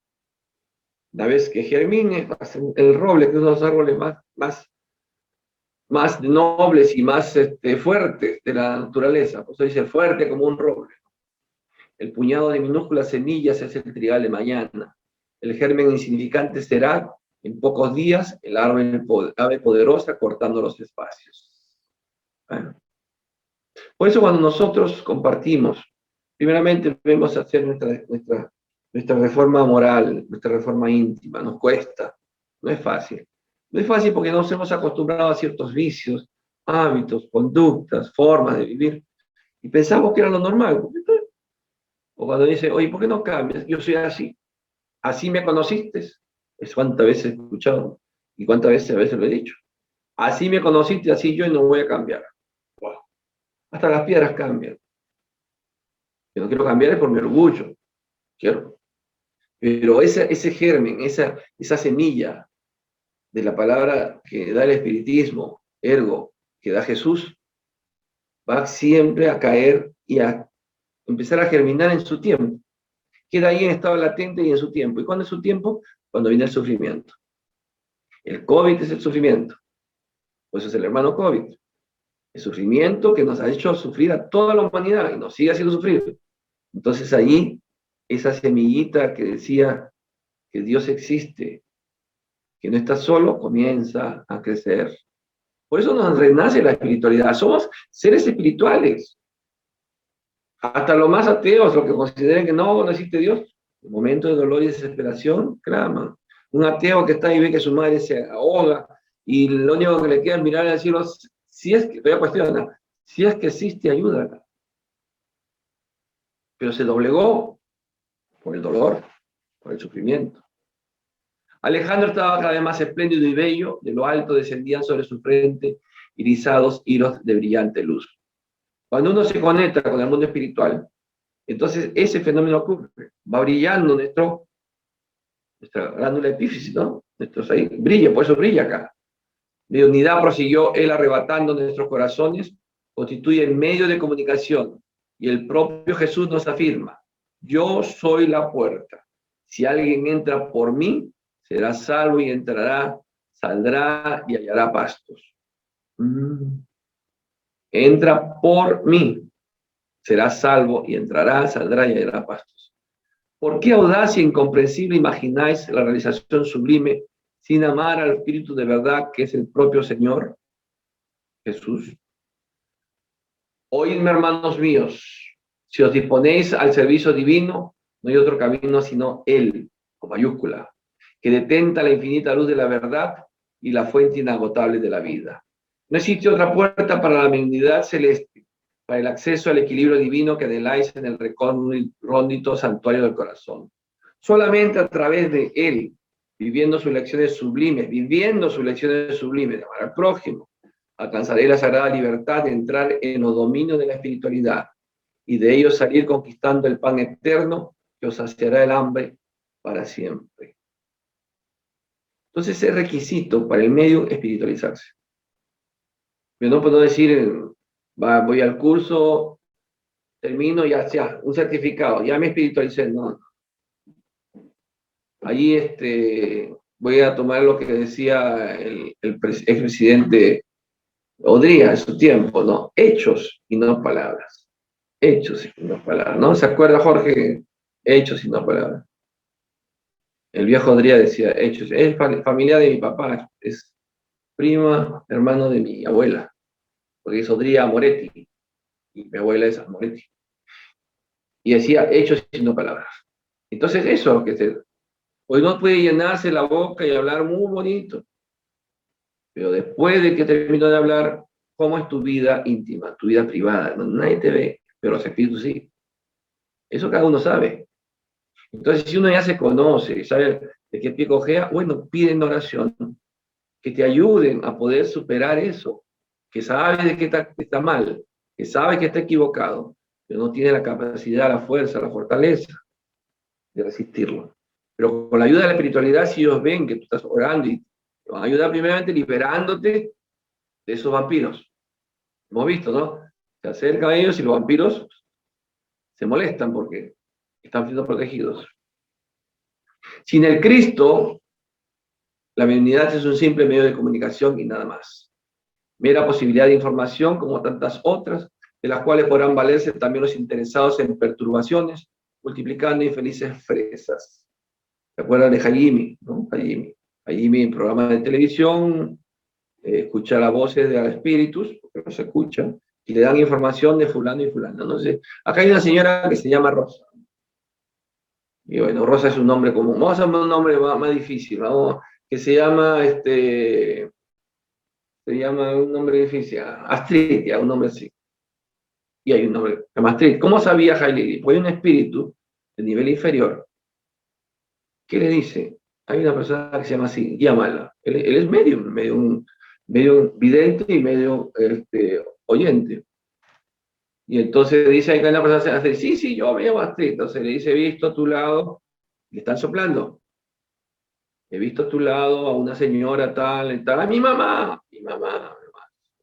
Una vez que germine, el roble, que es uno de los árboles más nobles y más fuertes de la naturaleza. Por eso dice fuerte como un roble. El puñado de minúsculas semillas es el trigal de mañana. El germen insignificante será, en pocos días, el ave poderosa cortando los espacios. Bueno. Por eso cuando nosotros compartimos, primeramente debemos hacer nuestra reforma moral, nuestra reforma íntima, nos cuesta, no es fácil. No es fácil porque nos hemos acostumbrado a ciertos vicios, hábitos, conductas, formas de vivir, y pensamos que era lo normal. O cuando dice, oye, ¿por qué no cambias? Yo soy así. ¿Así me conociste? Es cuántas veces he escuchado y cuántas veces lo he dicho. Así me conociste, así yo, y no voy a cambiar. Wow. Hasta las piedras cambian. Yo no quiero cambiar es por mi orgullo. Quiero. Pero ese germen, esa semilla de la palabra que da el espiritismo, ergo, que da Jesús, va siempre a caer y a empezar a germinar en su tiempo. Queda ahí en estado latente y en su tiempo. ¿Y cuándo es su tiempo? Cuando viene el sufrimiento. El COVID es el sufrimiento. Pues es el hermano COVID. El sufrimiento que nos ha hecho sufrir a toda la humanidad y nos sigue haciendo sufrir. Entonces allí, esa semillita que decía que Dios existe, que no está solo, comienza a crecer. Por eso nos renace la espiritualidad. Somos seres espirituales. Hasta los más ateos, los que consideren que no existe Dios, en momentos de dolor y desesperación, claman. Un ateo que está ahí ve que su madre se ahoga y lo único que le queda es mirar al cielo, si es que, voy a cuestionar, si es que existe, ayúdala. Pero se doblegó por el dolor, por el sufrimiento. Alejandro estaba cada vez más espléndido y bello, de lo alto descendían sobre su frente irisados hilos de brillante luz. Cuando uno se conecta con el mundo espiritual, entonces ese fenómeno ocurre, va brillando nuestra glándula epífisis, ¿no? Ahí brilla, por eso brilla acá. De unidad prosiguió él arrebatando nuestros corazones, constituye el medio de comunicación, y el propio Jesús nos afirma, yo soy la puerta. Si alguien entra por mí, será salvo y entrará, saldrá y hallará pastos. Entra por mí, será salvo y entrará, saldrá y hallará pastos. ¿Por qué audacia incomprensible imagináis la realización sublime sin amar al Espíritu de verdad que es el propio Señor Jesús? Oídme, hermanos míos, si os disponéis al servicio divino, no hay otro camino sino Él, con mayúscula, que detenta la infinita luz de la verdad y la fuente inagotable de la vida. No existe otra puerta para la benignidad celeste, para el acceso al equilibrio divino que anheláis en el recóndito santuario del corazón. Solamente a través de Él, viviendo sus lecciones sublimes, de amar al prójimo, alcanzaré la sagrada libertad de entrar en los dominios de la espiritualidad y de ellos salir conquistando el pan eterno que os saciará el hambre para siempre. Entonces es requisito para el medio espiritualizarse. Yo no puedo decir, voy al curso, termino, ya, un certificado, ya me espiritualicé. No. Allí voy a tomar lo que decía el expresidente Odría en su tiempo, ¿no? Hechos y no palabras. Hechos y no palabras, ¿no? ¿Se acuerda, Jorge? Hechos y no palabras. El viejo Odría decía hechos. Es familia de mi papá, es prima, hermano de mi abuela, porque es Odría Moretti, y mi abuela es Moretti. Y decía hechos y no palabras. Entonces eso, hoy no puede llenarse la boca y hablar muy bonito, pero después de que terminó de hablar, ¿cómo es tu vida íntima, tu vida privada? No, nadie te ve, pero los espíritus sí. Eso cada uno sabe. Entonces, si uno ya se conoce, sabe de qué pie cojea, bueno, piden oración, que te ayuden a poder superar eso, que sabe de qué está mal, que sabe que está equivocado, pero no tiene la capacidad, la fuerza, la fortaleza de resistirlo. Pero con la ayuda de la espiritualidad, si ellos ven que tú estás orando y te van a ayudar primeramente liberándote de esos vampiros. Hemos visto, ¿no? Se acercan a ellos y los vampiros se molestan porque están siendo protegidos. Sin el Cristo, la benignidad es un simple medio de comunicación y nada más. Mera posibilidad de información como tantas otras, de las cuales podrán valerse también los interesados en perturbaciones, multiplicando infelices fresas. ¿Se acuerdan de Hajime? ¿No? Hajime en programa de televisión, escucha las voces de los espíritus, porque no se escuchan, y le dan información de fulano y fulano. No sé. Acá hay una señora que se llama Rosa. Y bueno, Rosa es un nombre común. Vamos a hacer un nombre más difícil, vamos, que se llama un nombre difícil, Astrid, ya, un nombre así. Y hay un nombre que se llama Astrid. ¿Cómo sabía Hailey? Pues hay un espíritu de nivel inferior que le dice, hay una persona que se llama así, llámala. Él es medio vidente y medio oyente. Y entonces dice ahí que una persona se hace, sí, yo me llamo Astrid. Entonces le dice, he visto a tu lado, le están soplando. He visto a tu lado a una señora tal, a mi mamá,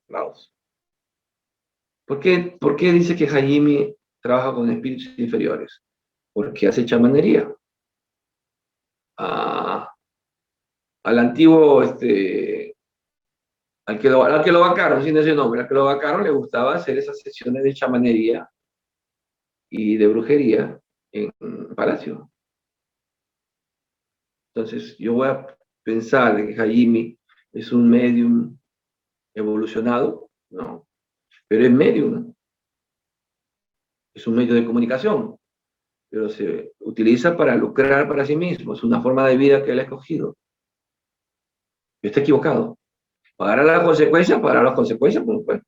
aplausos. ¿Por qué dice que Hajime trabaja con espíritus inferiores? Porque hace chamanería. Al antiguo, al que lo vacaron, sin ese nombre, al que lo vacaron le gustaba hacer esas sesiones de chamanería y de brujería en Palacio. Entonces, yo voy a pensar de que Hajime es un medium evolucionado, no, pero es medium, es un medio de comunicación, pero se utiliza para lucrar para sí mismo, es una forma de vida que él ha escogido. Está equivocado. Pagará las consecuencias, pues.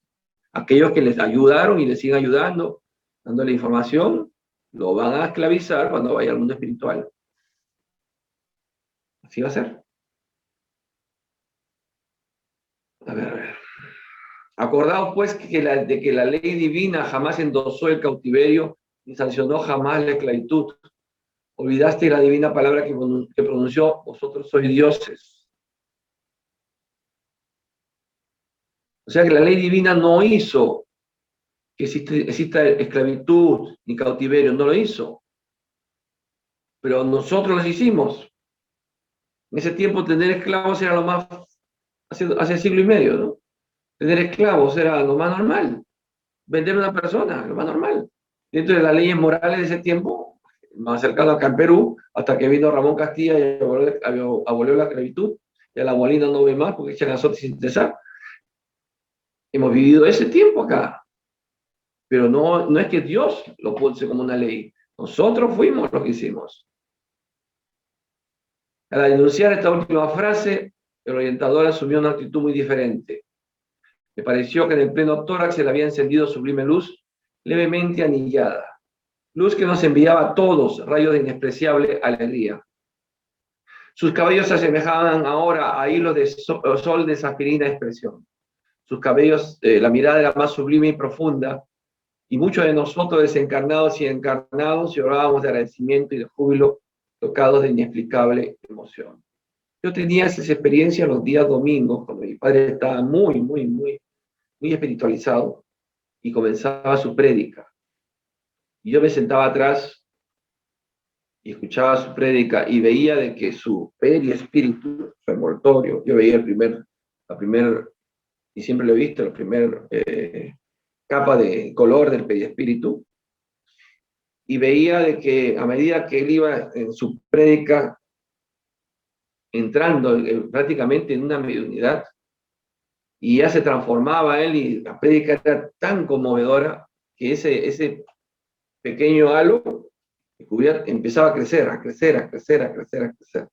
Aquellos que les ayudaron y les siguen ayudando, dándole información, lo van a esclavizar cuando vaya al mundo espiritual. Así va a ser. A ver. Acordaos pues de que la ley divina jamás endosó el cautiverio ni sancionó jamás la esclavitud. Olvidaste la divina palabra que pronunció, vosotros sois dioses. O sea que la ley divina no hizo que exista esclavitud ni cautiverio, no lo hizo. pero nosotros los hicimos. En ese tiempo tener esclavos era lo más, hace siglo y medio, ¿no? Tener esclavos era lo más normal. Vender a una persona, lo más normal. Dentro de las leyes morales de ese tiempo, más cercano acá en Perú, hasta que vino Ramón Castilla y abolió la esclavitud, ya la Molina no ve más porque echan azotes sin cesar. Hemos vivido ese tiempo acá, pero no es que Dios lo puso como una ley. Nosotros fuimos los que hicimos. Al denunciar esta última frase, el orientador asumió una actitud muy diferente. Me pareció que en el pleno tórax se le había encendido sublime luz, levemente anillada. Luz que nos enviaba a todos rayos de inexpresiable alegría. Sus cabellos se asemejaban ahora a hilos de sol de zafirina expresión. Sus cabellos, la mirada era más sublime y profunda, y muchos de nosotros desencarnados y encarnados llorábamos de agradecimiento y de júbilo, tocados de inexplicable emoción. Yo tenía esas experiencias los días domingos, cuando mi padre estaba muy espiritualizado, y comenzaba su prédica. Y yo me sentaba atrás y escuchaba su prédica y veía de que su perispíritu, su envoltorio, yo veía y siempre lo he visto, la primera capa de color del perispíritu, y veía de que a medida que él iba en su prédica, entrando prácticamente en una mediunidad, y ya se transformaba él, y la prédica era tan conmovedora que ese pequeño halo empezaba a crecer, a crecer, a crecer, a crecer, a crecer.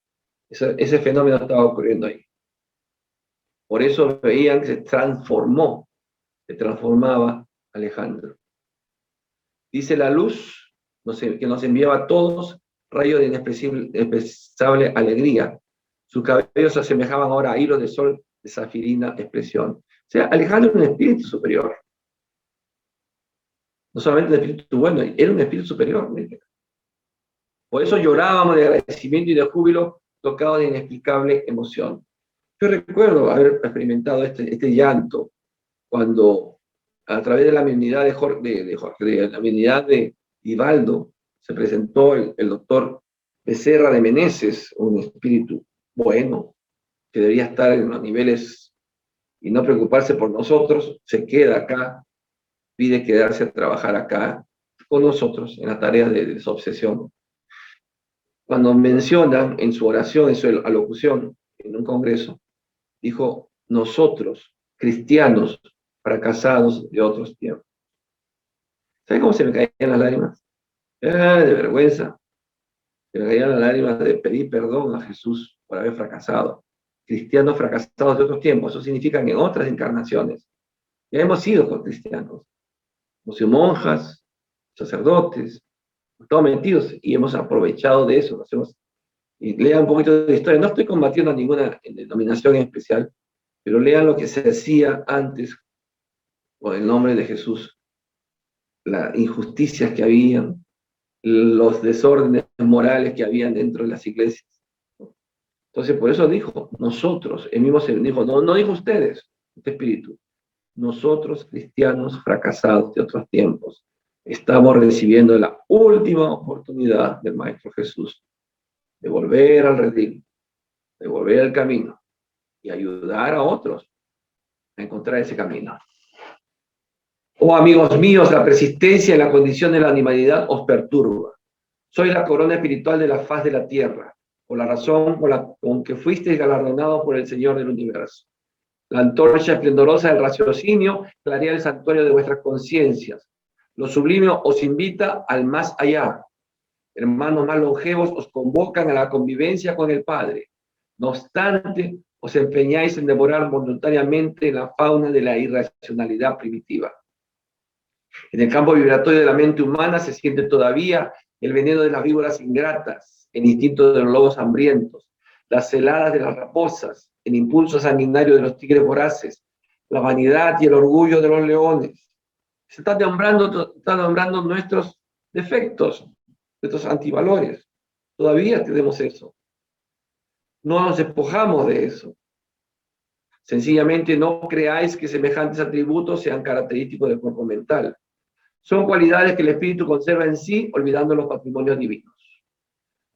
Ese fenómeno estaba ocurriendo ahí. Por eso veían que se transformaba Alejandro. Dice la luz que nos enviaba a todos rayos de inexpresable alegría. Sus cabellos se asemejaban ahora a hilos de sol de zafirina expresión. O sea, Alejandro era un espíritu superior. No solamente un espíritu bueno, era un espíritu superior. Por eso llorábamos de agradecimiento y de júbilo, tocados de inexplicable emoción. Yo recuerdo haber experimentado este llanto cuando, a través de la mediunidad de la mediunidad de Ivaldo, se presentó el doctor Becerra de Meneses, un espíritu bueno, que debería estar en los niveles y no preocuparse por nosotros, se queda acá, pide quedarse a trabajar acá con nosotros en las tareas de desobsesión. Cuando mencionan en su oración, en su alocución, en un congreso, dijo, nosotros, cristianos, fracasados de otros tiempos. ¿Sabe cómo se me caían las lágrimas? De vergüenza. Se me caían las lágrimas de pedir perdón a Jesús por haber fracasado. Cristianos fracasados de otros tiempos. Eso significa que en otras encarnaciones ya hemos sido cristianos. Hemos sido monjas, sacerdotes, todos metidos y hemos aprovechado de eso. Y lean un poquito de historia. No estoy combatiendo a ninguna denominación en especial, pero lean lo que se hacía antes con el nombre de Jesús. Las injusticias que habían, los desórdenes morales que habían dentro de las iglesias. Entonces, por eso dijo, nosotros, el mismo Señor dijo, no dijo ustedes, este espíritu, nosotros cristianos fracasados de otros tiempos, estamos recibiendo la última oportunidad del Maestro Jesús de volver al redil, de volver al camino y ayudar a otros a encontrar ese camino. Oh amigos míos, la persistencia en la condición de la animalidad os perturba. Soy la corona espiritual de la faz de la tierra, por la razón con que fuisteis galardonados por el Señor del universo. La antorcha esplendorosa del raciocinio clarea el santuario de vuestras conciencias. Lo sublime os invita al más allá. Hermanos más longevos os convocan a la convivencia con el Padre. No obstante, os empeñáis en devorar voluntariamente la fauna de la irracionalidad primitiva. En el campo vibratorio de la mente humana se siente todavía el veneno de las víboras ingratas, el instinto de los lobos hambrientos, las celadas de las raposas, el impulso sanguinario de los tigres voraces, la vanidad y el orgullo de los leones. Se están nombrando nuestros defectos, nuestros antivalores. Todavía tenemos eso. No nos despojamos de eso. Sencillamente no creáis que semejantes atributos sean característicos del cuerpo mental. Son cualidades que el espíritu conserva en sí, olvidando los patrimonios divinos.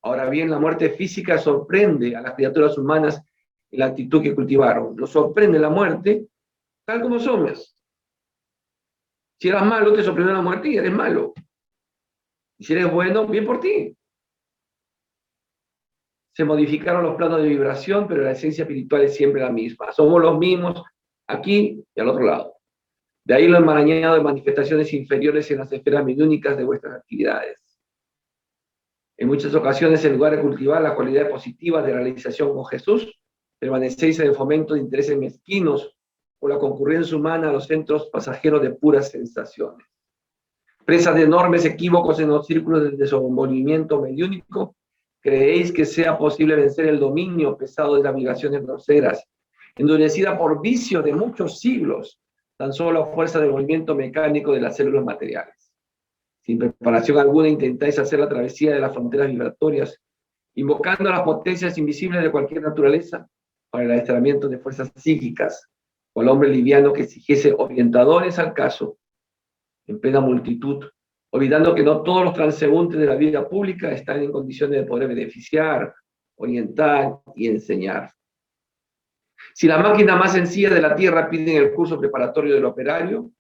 Ahora bien, la muerte física sorprende a las criaturas humanas en la actitud que cultivaron. Nos sorprende la muerte tal como somos. Si eras malo, te sorprendió la muerte y eres malo. Y si eres bueno, bien por ti. Se modificaron los planos de vibración, pero la esencia espiritual es siempre la misma. Somos los mismos aquí y al otro lado. De ahí lo enmarañado de manifestaciones inferiores en las esferas mediúnicas de vuestras actividades. En muchas ocasiones, en lugar de cultivar las cualidades positivas de la realización con Jesús, permanecéis en el fomento de intereses mezquinos o la concurrencia humana a los centros pasajeros de puras sensaciones. Presas de enormes equívocos en los círculos del desenvolvimiento mediúnico, ¿creéis que sea posible vencer el dominio pesado de las vibraciones groseras, endurecida por vicios de muchos siglos, tan solo a fuerza del movimiento mecánico de las células materiales? Sin preparación alguna intentáis hacer la travesía de las fronteras vibratorias, invocando las potencias invisibles de cualquier naturaleza para el adiestramiento de fuerzas psíquicas, o al hombre liviano que exigiese orientadores al caso, en plena multitud, olvidando que no todos los transeúntes de la vida pública están en condiciones de poder beneficiar, orientar y enseñar. Si la máquina más sencilla de la Tierra pide el curso preparatorio del operario,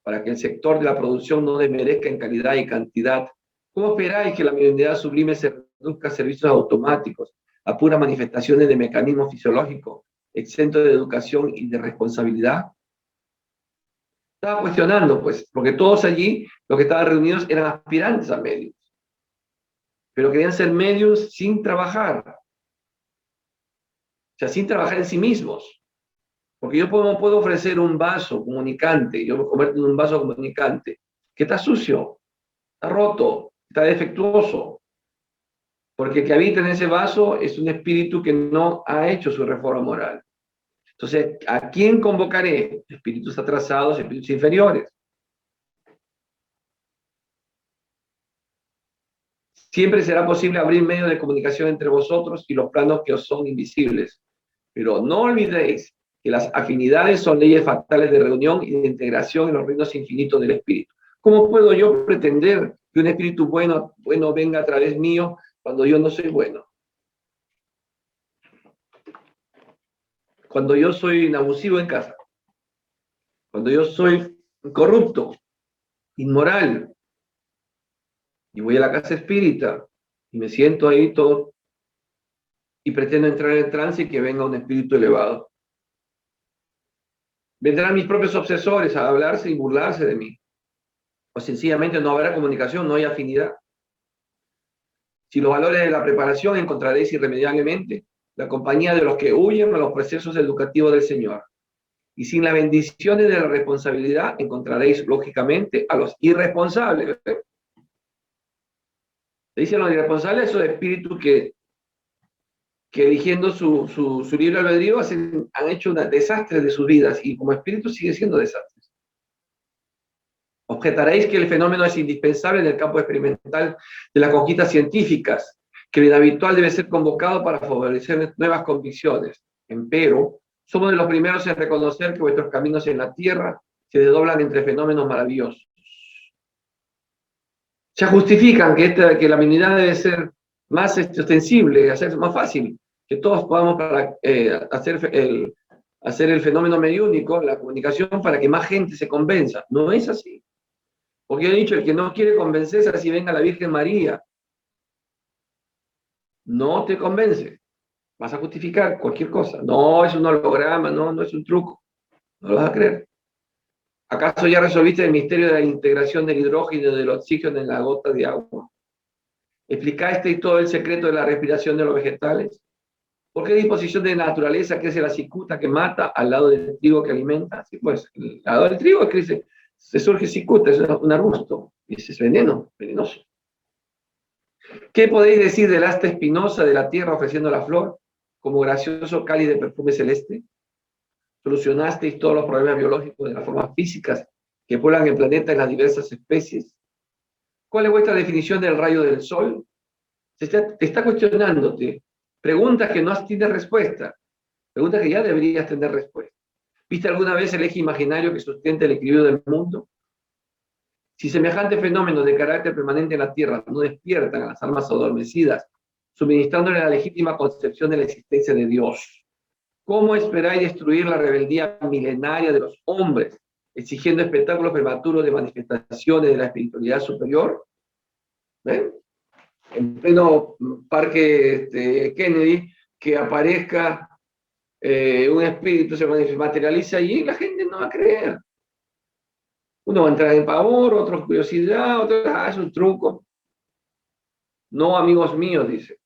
para que el sector de la producción no desmerezca en calidad y cantidad, ¿cómo esperáis que la mediunidad sublime se reduzca a servicios automáticos, a puras manifestaciones de mecanismos fisiológicos, exentos de educación y de responsabilidad? Estaba cuestionando, pues, porque todos allí, los que estaban reunidos, eran aspirantes a medios, pero querían ser medios sin trabajar, o sea, sin trabajar en sí mismos. Porque yo no puedo ofrecer un vaso comunicante, yo me convierto en un vaso comunicante, que está sucio, está roto, está defectuoso, porque el que habita en ese vaso es un espíritu que no ha hecho su reforma moral. Entonces, ¿a quién convocaré? Espíritus atrasados, espíritus inferiores. Siempre será posible abrir medios de comunicación entre vosotros y los planos que os son invisibles. Pero no olvidéis que las afinidades son leyes fatales de reunión y de integración en los reinos infinitos del espíritu. ¿Cómo puedo yo pretender que un espíritu bueno venga a través mío cuando yo no soy bueno? Cuando yo soy un abusivo en casa, cuando yo soy corrupto, inmoral, y voy a la casa espírita y me siento ahí todo y pretendo entrar en trance y que venga un espíritu elevado. Vendrán mis propios obsesores a hablarse y burlarse de mí. O sencillamente no habrá comunicación, no hay afinidad. Si los valores de la preparación encontraréis irremediablemente la compañía de los que huyen a los procesos educativos del Señor. Y sin las bendiciones de la responsabilidad encontraréis lógicamente a los irresponsables. Dicen los irresponsables, esos espíritus que eligiendo su libre albedrío han hecho desastres de sus vidas y como espíritu sigue siendo desastres. Objetaréis que el fenómeno es indispensable en el campo experimental de las conquistas científicas, que lo inhabitual debe ser convocado para favorecer nuevas convicciones. Empero, somos de los primeros en reconocer que vuestros caminos en la Tierra se desdoblan entre fenómenos maravillosos. Se justifican que la humanidad debe ser más ostensible, hacerse más fácil, que todos podamos hacer el fenómeno mediúnico, la comunicación, para que más gente se convenza. No es así. Porque yo he dicho, el que no quiere convencerse, así venga la Virgen María. No te convence. Vas a justificar cualquier cosa. No es un holograma, no es un truco. No lo vas a creer. ¿Acaso ya resolviste el misterio de la integración del hidrógeno y del oxígeno en la gota de agua? ¿Explicaste todo el secreto de la respiración de los vegetales? ¿Por qué disposición de la naturaleza crece la cicuta que mata al lado del trigo que alimenta? Sí, pues, al lado del trigo crece, se surge cicuta, es un arbusto, y ese es venenoso. ¿Qué podéis decir del asta espinosa de la tierra ofreciendo la flor como gracioso cáliz de perfume celeste? ¿Solucionasteis todos los problemas biológicos de las formas físicas que pueblan el planeta en las diversas especies? ¿Cuál es vuestra definición del rayo del sol? Te está cuestionándote. Preguntas que no tienes respuesta. Preguntas que ya deberías tener respuesta. ¿Viste alguna vez el eje imaginario que sustenta el equilibrio del mundo? Si semejantes fenómenos de carácter permanente en la Tierra no despiertan a las almas adormecidas suministrándole la legítima concepción de la existencia de Dios. ¿Cómo esperáis destruir la rebeldía milenaria de los hombres, exigiendo espectáculos prematuros de manifestaciones de la espiritualidad superior? ¿Ven? En pleno parque Kennedy, que aparezca un espíritu, se materializa allí, y la gente no va a creer. Uno va a entrar en pavor, otro curiosidad, otro, es un truco. No, amigos míos, dice.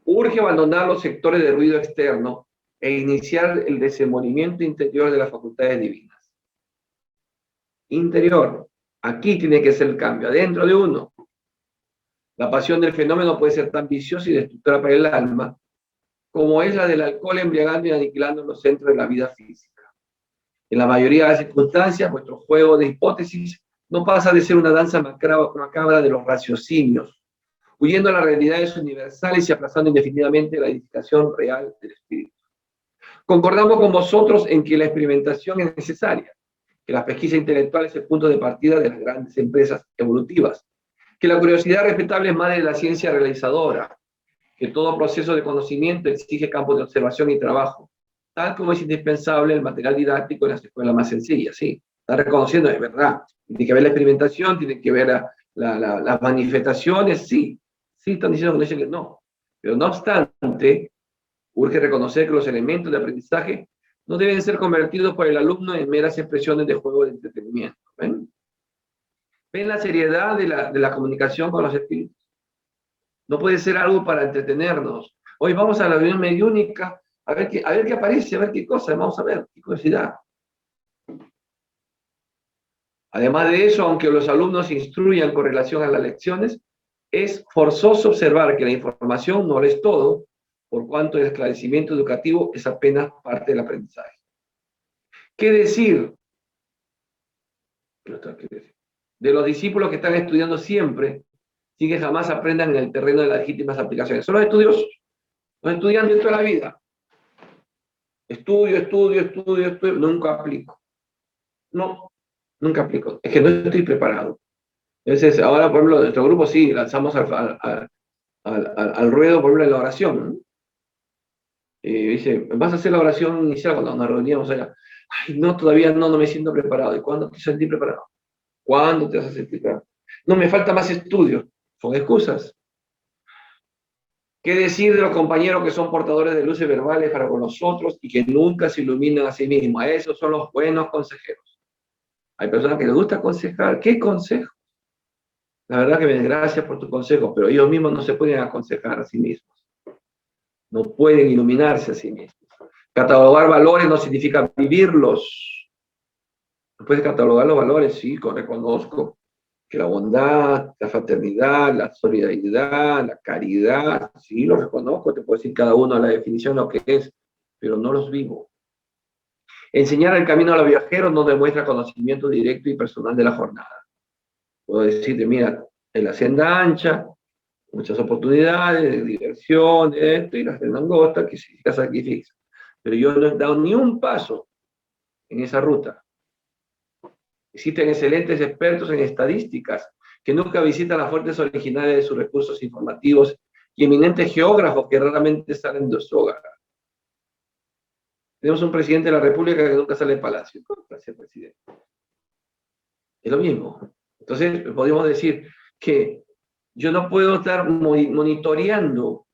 Urge abandonar los sectores de ruido externo e iniciar el desenvolvimiento interior de las facultades divinas. Interior. Aquí tiene que ser el cambio, adentro de uno. La pasión del fenómeno puede ser tan viciosa y destructora para el alma como es la del alcohol embriagando y aniquilando los centros de la vida física. En la mayoría de las circunstancias, vuestro juego de hipótesis no pasa de ser una danza macabra de los raciocinios, huyendo a las realidades universales y aplazando indefinidamente la edificación real del espíritu. Concordamos con vosotros en que la experimentación es necesaria, que la pesquisa intelectual es el punto de partida de las grandes empresas evolutivas, que la curiosidad respetable es madre de la ciencia realizadora, que todo proceso de conocimiento exige campos de observación y trabajo, tal como es indispensable el material didáctico en las escuelas más sencillas, sí, está reconociendo, es verdad, tiene que ver la experimentación, tiene que ver las manifestaciones, sí, están diciendo que no, pero no obstante, urge reconocer que los elementos de aprendizaje no deben ser convertidos por el alumno en meras expresiones de juego de entretenimiento. ¿Ven? ¿Ven la seriedad de la comunicación con los espíritus? No puede ser algo para entretenernos. Hoy vamos a la reunión mediúnica, a ver qué aparece, a ver qué cosa, vamos a ver, qué curiosidad. Además de eso, aunque los alumnos instruyan con relación a las lecciones, es forzoso observar que la información no lo es todo, por cuanto el esclarecimiento educativo es apenas parte del aprendizaje. ¿Qué decir de los discípulos que están estudiando siempre, sin que jamás aprendan en el terreno de las legítimas aplicaciones? Son los estudiosos, los estudiantes de toda la vida. Estudio, nunca aplico. No, nunca aplico. Es que no estoy preparado. Entonces, ahora, por ejemplo, nuestro grupo sí, lanzamos al ruedo, por ejemplo, en la oración, ¿no? Dice, ¿vas a hacer la oración inicial cuando nos reuníamos allá? Ay, no, todavía no me siento preparado. ¿Y cuándo te sentís preparado? ¿Cuándo te vas a sentir preparado? No, me falta más estudio. Son excusas. ¿Qué decir de los compañeros que son portadores de luces verbales para con nosotros y que nunca se iluminan a sí mismos? A esos son los buenos consejeros. Hay personas que les gusta aconsejar. ¿Qué consejo? La verdad que me desgracias por tus consejos, pero ellos mismos no se pueden aconsejar a sí mismos. No pueden iluminarse a sí mismos. Catalogar valores no significa vivirlos. No puedes catalogar los valores, sí, reconozco que la bondad, la fraternidad, la solidaridad, la caridad, sí, lo reconozco, te puedo decir cada uno la definición de lo que es, pero no los vivo. Enseñar el camino a los viajeros no demuestra conocimiento directo y personal de la jornada. Puedo decirte, mira, en la senda ancha, muchas oportunidades de diversión, de esto, y la senda angosta, que significa sacrificio. Pero yo no he dado ni un paso en esa ruta. Existen excelentes expertos en estadísticas que nunca visitan las fuentes originales de sus recursos informativos y eminentes geógrafos que raramente salen de su hogar. Tenemos un presidente de la República que nunca sale del palacio. ¿Cómo va a ser presidente? Es lo mismo. Entonces, podemos decir que yo no puedo estar monitoreando.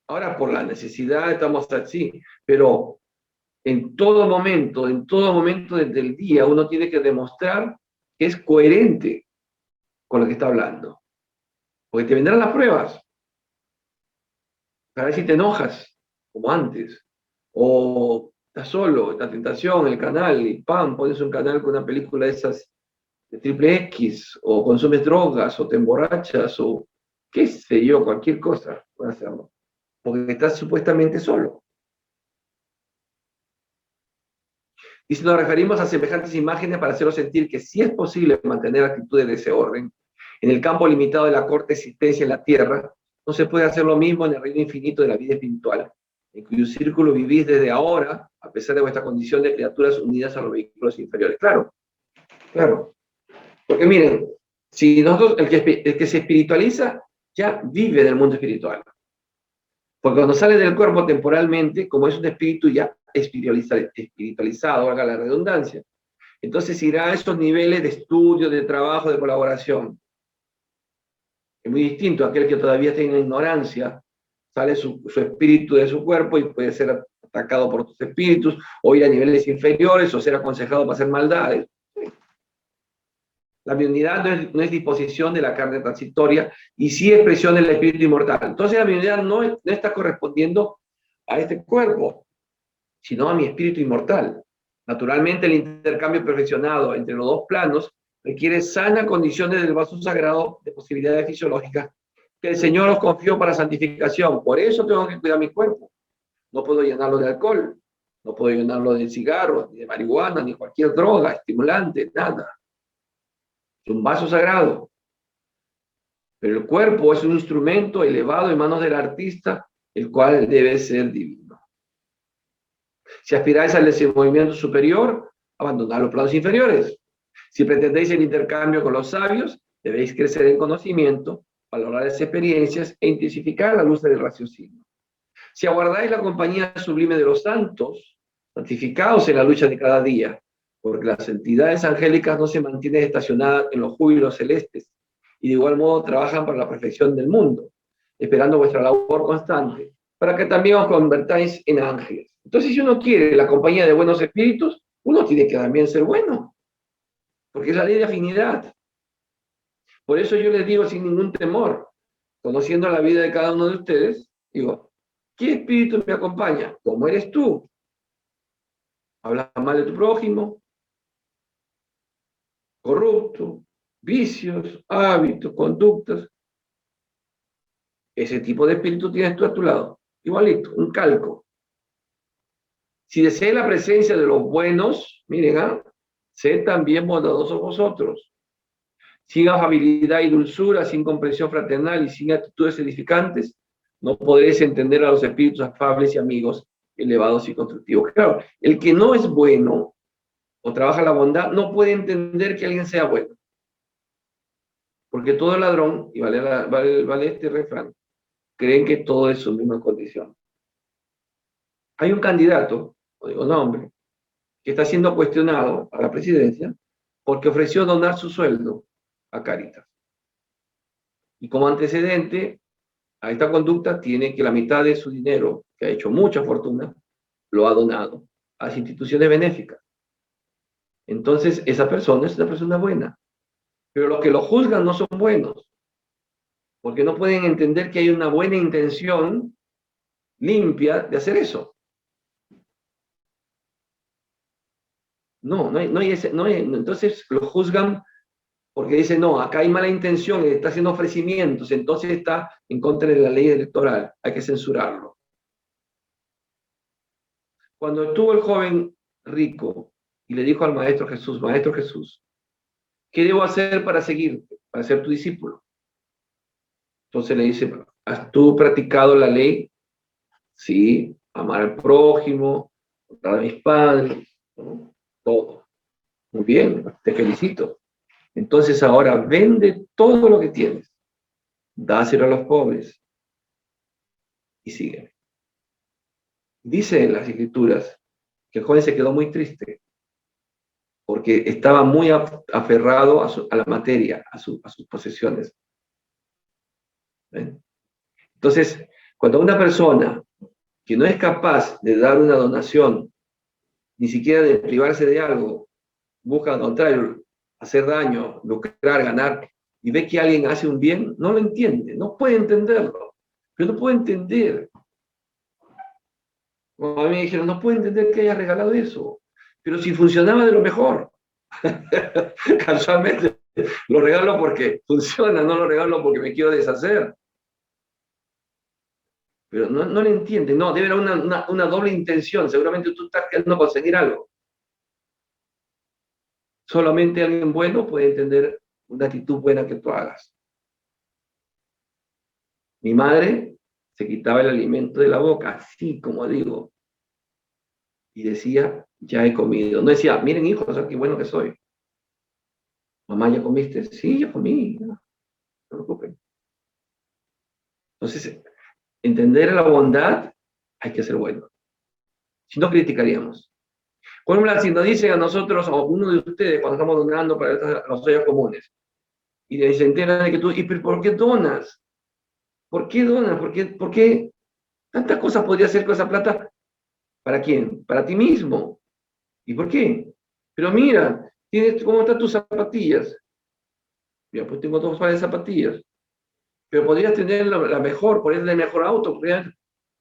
Ahora, por la necesidad, estamos así, pero en todo momento desde el día, uno tiene que demostrar que es coherente con lo que está hablando. Porque te vendrán las pruebas. Para ver si te enojas, como antes. O estás solo, la tentación, el canal, y ¡pam! Pones un canal con una película de esas de triple X, o consumes drogas, o te emborrachas, o qué sé yo, cualquier cosa puedes hacerlo. Porque estás supuestamente solo. Y si nos referimos a semejantes imágenes para hacerlo sentir que sí es posible mantener actitudes de ese orden, en el campo limitado de la corta existencia en la Tierra, no se puede hacer lo mismo en el reino infinito de la vida espiritual, en cuyo círculo vivís desde ahora, a pesar de vuestra condición de criaturas unidas a los vehículos inferiores. Claro, claro. Porque miren, si nosotros, el que se espiritualiza ya vive en el mundo espiritual. Porque cuando sale del cuerpo temporalmente, como es un espíritu ya espiritualizado, valga la redundancia, entonces irá a esos niveles de estudio, de trabajo, de colaboración. Es muy distinto a aquel que todavía está en ignorancia, sale su espíritu de su cuerpo y puede ser atacado por otros espíritus, o ir a niveles inferiores, o ser aconsejado para hacer maldades. La mediunidad no es disposición de la carne transitoria, y sí expresión del espíritu inmortal. Entonces la mediunidad no está correspondiendo a este cuerpo, sino a mi espíritu inmortal. Naturalmente, el intercambio perfeccionado entre los dos planos requiere sanas condiciones del vaso sagrado de posibilidades fisiológicas que el Señor os confió para santificación. Por eso tengo que cuidar mi cuerpo. No puedo llenarlo de alcohol, no puedo llenarlo de cigarros, ni de marihuana, ni cualquier droga, estimulante, nada. Es un vaso sagrado. Pero el cuerpo es un instrumento elevado en manos del artista, el cual debe ser divino. Si aspiráis al desenvolvimiento superior, abandonad los planos inferiores. Si pretendéis el intercambio con los sabios, debéis crecer en conocimiento, valorar las experiencias e intensificar la luz del raciocinio. Si aguardáis la compañía sublime de los santos, santificaos en la lucha de cada día, porque las entidades angélicas no se mantienen estacionadas en los júbilos celestes, y de igual modo trabajan para la perfección del mundo, esperando vuestra labor constante, para que también os convertáis en ángeles. Entonces, si uno quiere la compañía de buenos espíritus, uno tiene que también ser bueno, porque es la ley de afinidad. Por eso yo les digo sin ningún temor, conociendo la vida de cada uno de ustedes, digo, ¿qué espíritu me acompaña? ¿Cómo eres tú? ¿Hablas mal de tu prójimo? Corrupto, vicios, hábitos, conductas. Ese tipo de espíritu tienes tú a tu lado. Igualito, un calco. Si deseáis la presencia de los buenos, miren, sed también bondadosos vosotros. Sin afabilidad y dulzura, sin comprensión fraternal y sin actitudes edificantes, no podréis entender a los espíritus afables y amigos, elevados y constructivos. Claro, el que no es bueno o trabaja la bondad no puede entender que alguien sea bueno. Porque todo ladrón, y vale este refrán, creen que todo es su misma condición. Hay un candidato, no digo nombre, que está siendo cuestionado a la presidencia porque ofreció donar su sueldo a Cáritas. Y como antecedente a esta conducta tiene que la mitad de su dinero, que ha hecho mucha fortuna, lo ha donado a las instituciones benéficas. Entonces, esa persona es una persona buena. Pero los que lo juzgan no son buenos, porque no pueden entender que hay una buena intención limpia de hacer eso. Entonces lo juzgan porque dicen, no, acá hay mala intención, está haciendo ofrecimientos, entonces está en contra de la ley electoral, hay que censurarlo. Cuando estuvo el joven rico y le dijo al Maestro Jesús, ¿qué debo hacer para seguirte, para ser tu discípulo? Entonces le dice, ¿has tú practicado la ley? Sí, amar al prójimo, honrar a mis padres, ¿no? Todo. Muy bien, te felicito. Entonces ahora vende todo lo que tienes, dáselo a los pobres y sígueme. Dice en las escrituras que el joven se quedó muy triste porque estaba muy aferrado a la materia, a sus posesiones. ¿Ven? Entonces, cuando una persona que no es capaz de dar una donación, ni siquiera de privarse de algo, busca al contrario, hacer daño, lucrar, ganar, y ve que alguien hace un bien, no lo entiende, no puede entenderlo, pero no puede entender. Como a mí me dijeron, no puede entender que haya regalado eso, pero si funcionaba de lo mejor. Casualmente lo regalo porque funciona, no lo regalo porque me quiero deshacer. Pero no le entiende, no, debe haber una doble intención, seguramente tú estás queriendo conseguir algo. Solamente alguien bueno puede entender una actitud buena que tú hagas. Mi madre se quitaba el alimento de la boca, así como digo, y decía, ya he comido. No decía, miren hijos, qué bueno que soy. Mamá, ¿ya comiste? Sí, ya comí, no se preocupen. Entonces, entender la bondad, hay que ser bueno. Si no, criticaríamos. Por ejemplo, si nos dicen a nosotros, o uno de ustedes, cuando estamos donando para los ollas comunes, y se enteran de que tú, ¿y por qué donas? ¿Por qué donas? ¿Por qué tantas cosas podría hacer con esa plata? ¿Para quién? Para ti mismo. ¿Y por qué? Pero mira, ¿cómo están tus zapatillas? Mira, pues tengo 2 pares de zapatillas. Pero podrías tener la mejor, ponerle el mejor auto,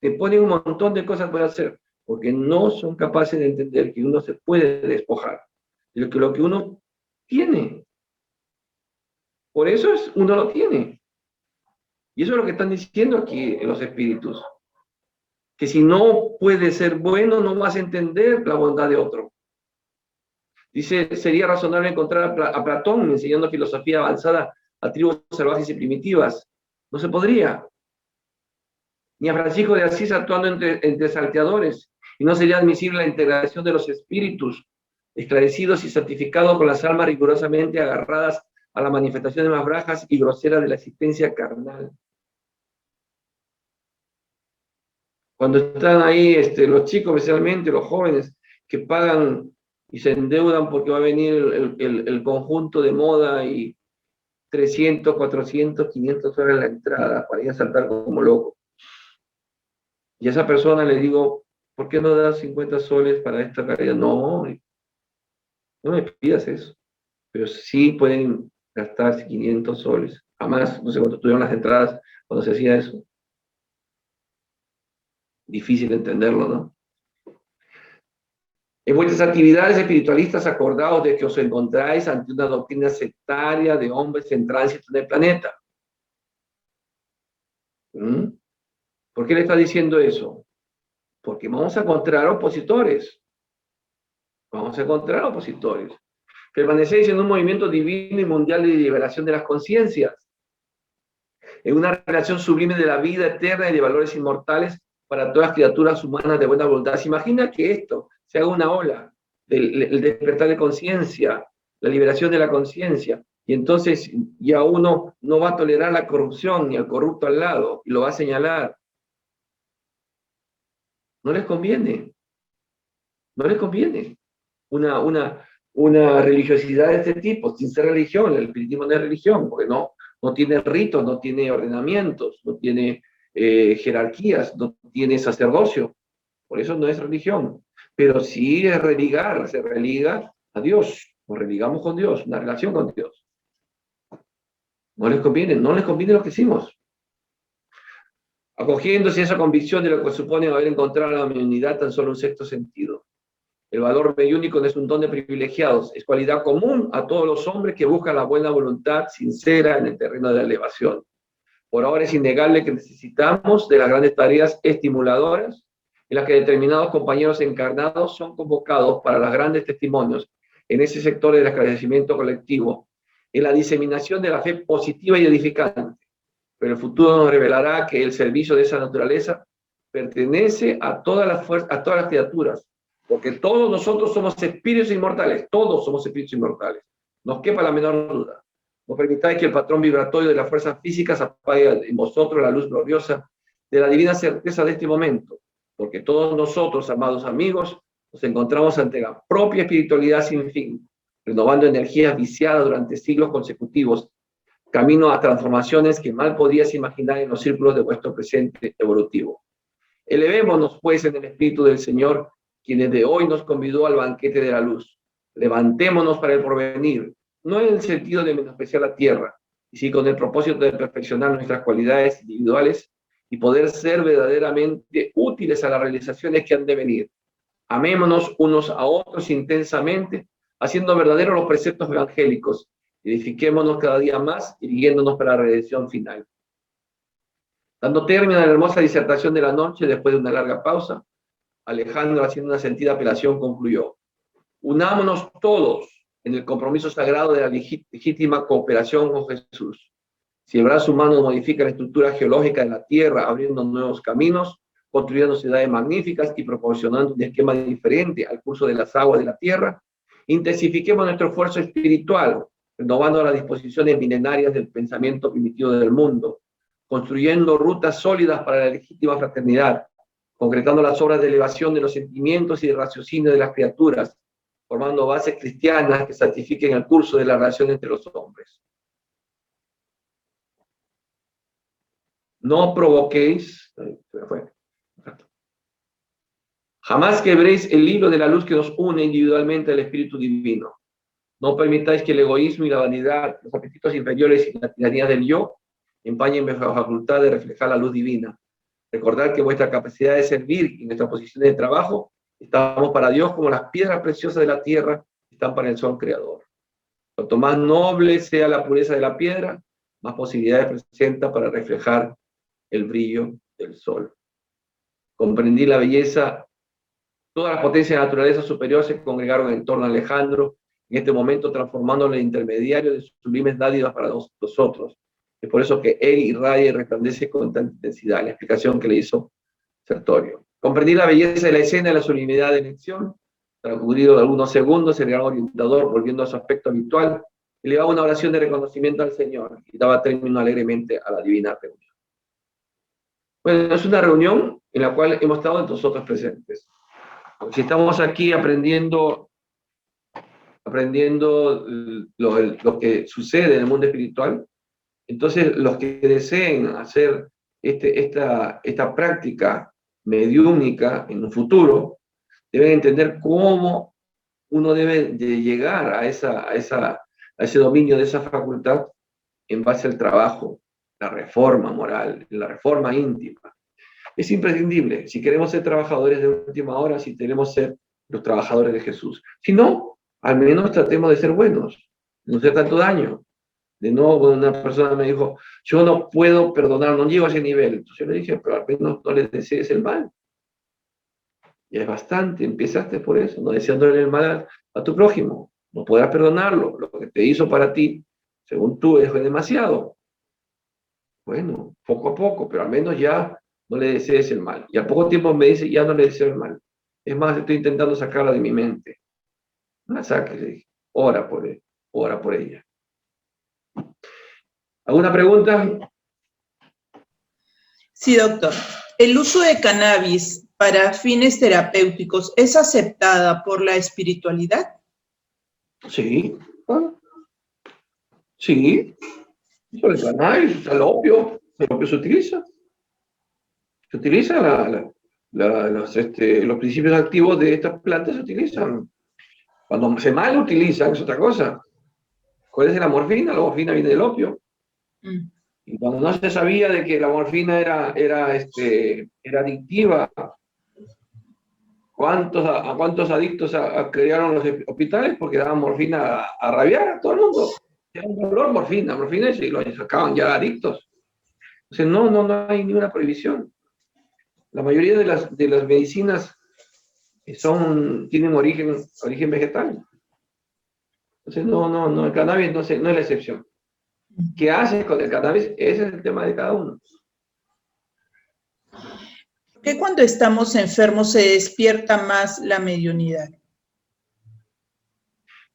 te ponen un montón de cosas para hacer, porque no son capaces de entender que uno se puede despojar de lo que uno tiene. Por eso uno lo tiene. Y eso es lo que están diciendo aquí los espíritus. Que si no puedes ser bueno, no vas a entender la bondad de otro. Dice, sería razonable encontrar a Platón enseñando filosofía avanzada a tribus salvajes y primitivas. No se podría. Ni a Francisco de Asís actuando entre salteadores. Y no sería admisible la integración de los espíritus, esclarecidos y santificados con las almas rigurosamente agarradas a las manifestaciones más bajas y groseras de la existencia carnal. Cuando están ahí los chicos, especialmente los jóvenes, que pagan y se endeudan porque va a venir el conjunto de moda y 300, 400, 500 horas la entrada para ir a saltar como loco. Y a esa persona le digo, ¿por qué no das 50 soles para esta carrera? No, no me pidas eso. Pero sí pueden gastarse 500 soles. Jamás, no sé cuánto tuvieron las entradas cuando se hacía eso. Difícil entenderlo, ¿no? En vuestras actividades espiritualistas acordaos de que os encontráis ante una doctrina sectaria de hombres en tránsito en el planeta. ¿Por qué le está diciendo eso? Porque vamos a encontrar opositores. Vamos a encontrar opositores. Permanecéis en un movimiento divino y mundial de liberación de las conciencias, en una relación sublime de la vida eterna y de valores inmortales para todas las criaturas humanas de buena voluntad. ¿Se imagina que esto se haga una ola, el despertar de conciencia, la liberación de la conciencia? Y entonces ya uno no va a tolerar la corrupción ni al corrupto al lado, y lo va a señalar. No les conviene. No les conviene una religiosidad de este tipo, sin ser religión. El espiritismo no es religión, porque no tiene ritos, no tiene ordenamientos, no tiene jerarquías, no tiene sacerdocio. Por eso no es religión. Pero sí es religar, se religa a Dios, nos religamos con Dios, una relación con Dios. No les conviene lo que hicimos. Acogiéndose esa convicción de lo que supone haber encontrado la unidad tan solo un sexto sentido. El valor mediúnico no es un don de privilegiados, es cualidad común a todos los hombres que buscan la buena voluntad sincera en el terreno de la elevación. Por ahora es innegable que necesitamos de las grandes tareas estimuladoras en las que determinados compañeros encarnados son convocados para los grandes testimonios en ese sector del esclarecimiento colectivo, en la diseminación de la fe positiva y edificante. Pero el futuro nos revelará que el servicio de esa naturaleza pertenece a todas las criaturas, porque todos nosotros somos espíritus inmortales, todos somos espíritus inmortales. No quepa la menor duda. No permitáis que el patrón vibratorio de las fuerzas físicas apague en vosotros la luz gloriosa de la divina certeza de este momento, porque todos nosotros, amados amigos, nos encontramos ante la propia espiritualidad sin fin, renovando energías viciadas durante siglos consecutivos, camino a transformaciones que mal podías imaginar en los círculos de vuestro presente evolutivo. Elevémonos, pues, en el Espíritu del Señor, quien desde hoy nos convidó al banquete de la luz. Levantémonos para el porvenir, no en el sentido de menospreciar la tierra, y sí con el propósito de perfeccionar nuestras cualidades individuales y poder ser verdaderamente útiles a las realizaciones que han de venir. Amémonos unos a otros intensamente, haciendo verdaderos los preceptos evangélicos. Edifiquémonos cada día más, dirigiéndonos para la redención final. Dando término a la hermosa disertación de la noche, después de una larga pausa, Alejandro, haciendo una sentida apelación, concluyó: unámonos todos en el compromiso sagrado de la legítima cooperación con Jesús. Si el brazo humano modifica la estructura geológica de la Tierra, abriendo nuevos caminos, construyendo ciudades magníficas y proporcionando un esquema diferente al curso de las aguas de la Tierra, intensifiquemos nuestro esfuerzo espiritual, renovando las disposiciones milenarias del pensamiento primitivo del mundo, construyendo rutas sólidas para la legítima fraternidad, concretando las obras de elevación de los sentimientos y de raciocinio de las criaturas, formando bases cristianas que santifiquen el curso de la relación entre los hombres. No provoquéis, jamás quebréis el hilo de la luz que nos une individualmente al Espíritu Divino. No permitáis que el egoísmo y la vanidad, los apetitos inferiores y la tiranía del yo empañen vuestra facultad de reflejar la luz divina. Recordad que vuestra capacidad de servir y nuestra posición de trabajo estamos para Dios como las piedras preciosas de la tierra están para el sol creador. Cuanto más noble sea la pureza de la piedra, más posibilidades presenta para reflejar el brillo del sol. Comprendí la belleza, todas las potencias de la naturaleza superior se congregaron en torno a Alejandro, en este momento transformándolo en intermediario de sublimes dádivas para nosotros. Es por eso que él irradia y resplandece con tanta intensidad, la explicación que le hizo Sertorio. Comprendí la belleza de la escena y la sublimidad de elección. Transcurrido algunos segundos, el gran orientador, volviendo a su aspecto habitual, elevaba una oración de reconocimiento al Señor y daba término alegremente a la divina reunión. Bueno, es una reunión en la cual hemos estado nosotros presentes. Si estamos aquí aprendiendo lo que sucede en el mundo espiritual, entonces los que deseen hacer esta práctica mediúnica en un futuro, deben entender cómo uno debe de llegar a ese dominio de esa facultad en base al trabajo, la reforma moral, la reforma íntima. Es imprescindible, si queremos ser trabajadores de última hora, si queremos ser los trabajadores de Jesús. Si no, al menos tratemos de ser buenos, de no hacer tanto daño. De nuevo, una persona me dijo, yo no puedo perdonar, no llego a ese nivel. Entonces yo le dije, pero al menos no les desees el mal. Y es bastante, empezaste por eso, no deseándole el mal a tu prójimo. No podrás perdonarlo, lo que te hizo para ti, según tú, es demasiado. Bueno, poco a poco, pero al menos ya no le desees el mal. Y al poco tiempo me dice, ya no le deseo el mal. Es más, estoy intentando sacarla de mi mente. No la saques, ora por él, ora por ella. ¿Alguna pregunta? Sí, doctor. ¿El uso de cannabis para fines terapéuticos es aceptada por la espiritualidad? Sí. Sí. Sobre el cannabis, el opio se utiliza. Se utiliza los principios activos de estas plantas se utilizan. Cuando se mal utilizan es otra cosa. ¿Cuál es la morfina? La morfina viene del opio. Y cuando no se sabía de que la morfina era adictiva, ¿a cuántos adictos crearon los hospitales? Porque daban morfina a rabiar a todo el mundo. Era un dolor morfina y lo sacaban ya adictos. Entonces no hay ninguna prohibición. La mayoría de las medicinas tienen origen vegetal. Entonces el cannabis no es la excepción. ¿Qué haces con el cannabis? Ese es el tema de cada uno. ¿Por qué cuando estamos enfermos se despierta más la mediunidad?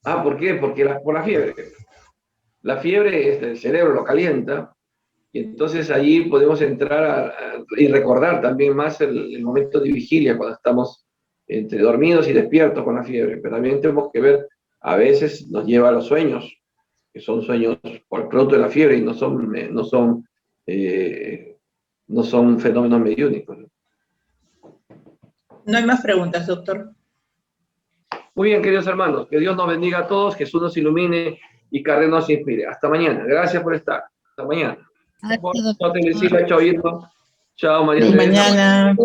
¿Por qué? Porque por la fiebre. La fiebre, el cerebro lo calienta, y entonces allí podemos entrar y recordar también más el momento de vigilia, cuando estamos entre dormidos y despiertos con la fiebre. Pero también tenemos que ver, a veces nos lleva a los sueños, que son sueños por el producto de la fiebre y no son fenómenos mediúnicos. No hay más preguntas, doctor. Muy bien, queridos hermanos, que Dios nos bendiga a todos, Jesús nos ilumine y Carrera nos inspire. Hasta mañana. Gracias por estar. Hasta mañana. Chao, María. Mañana.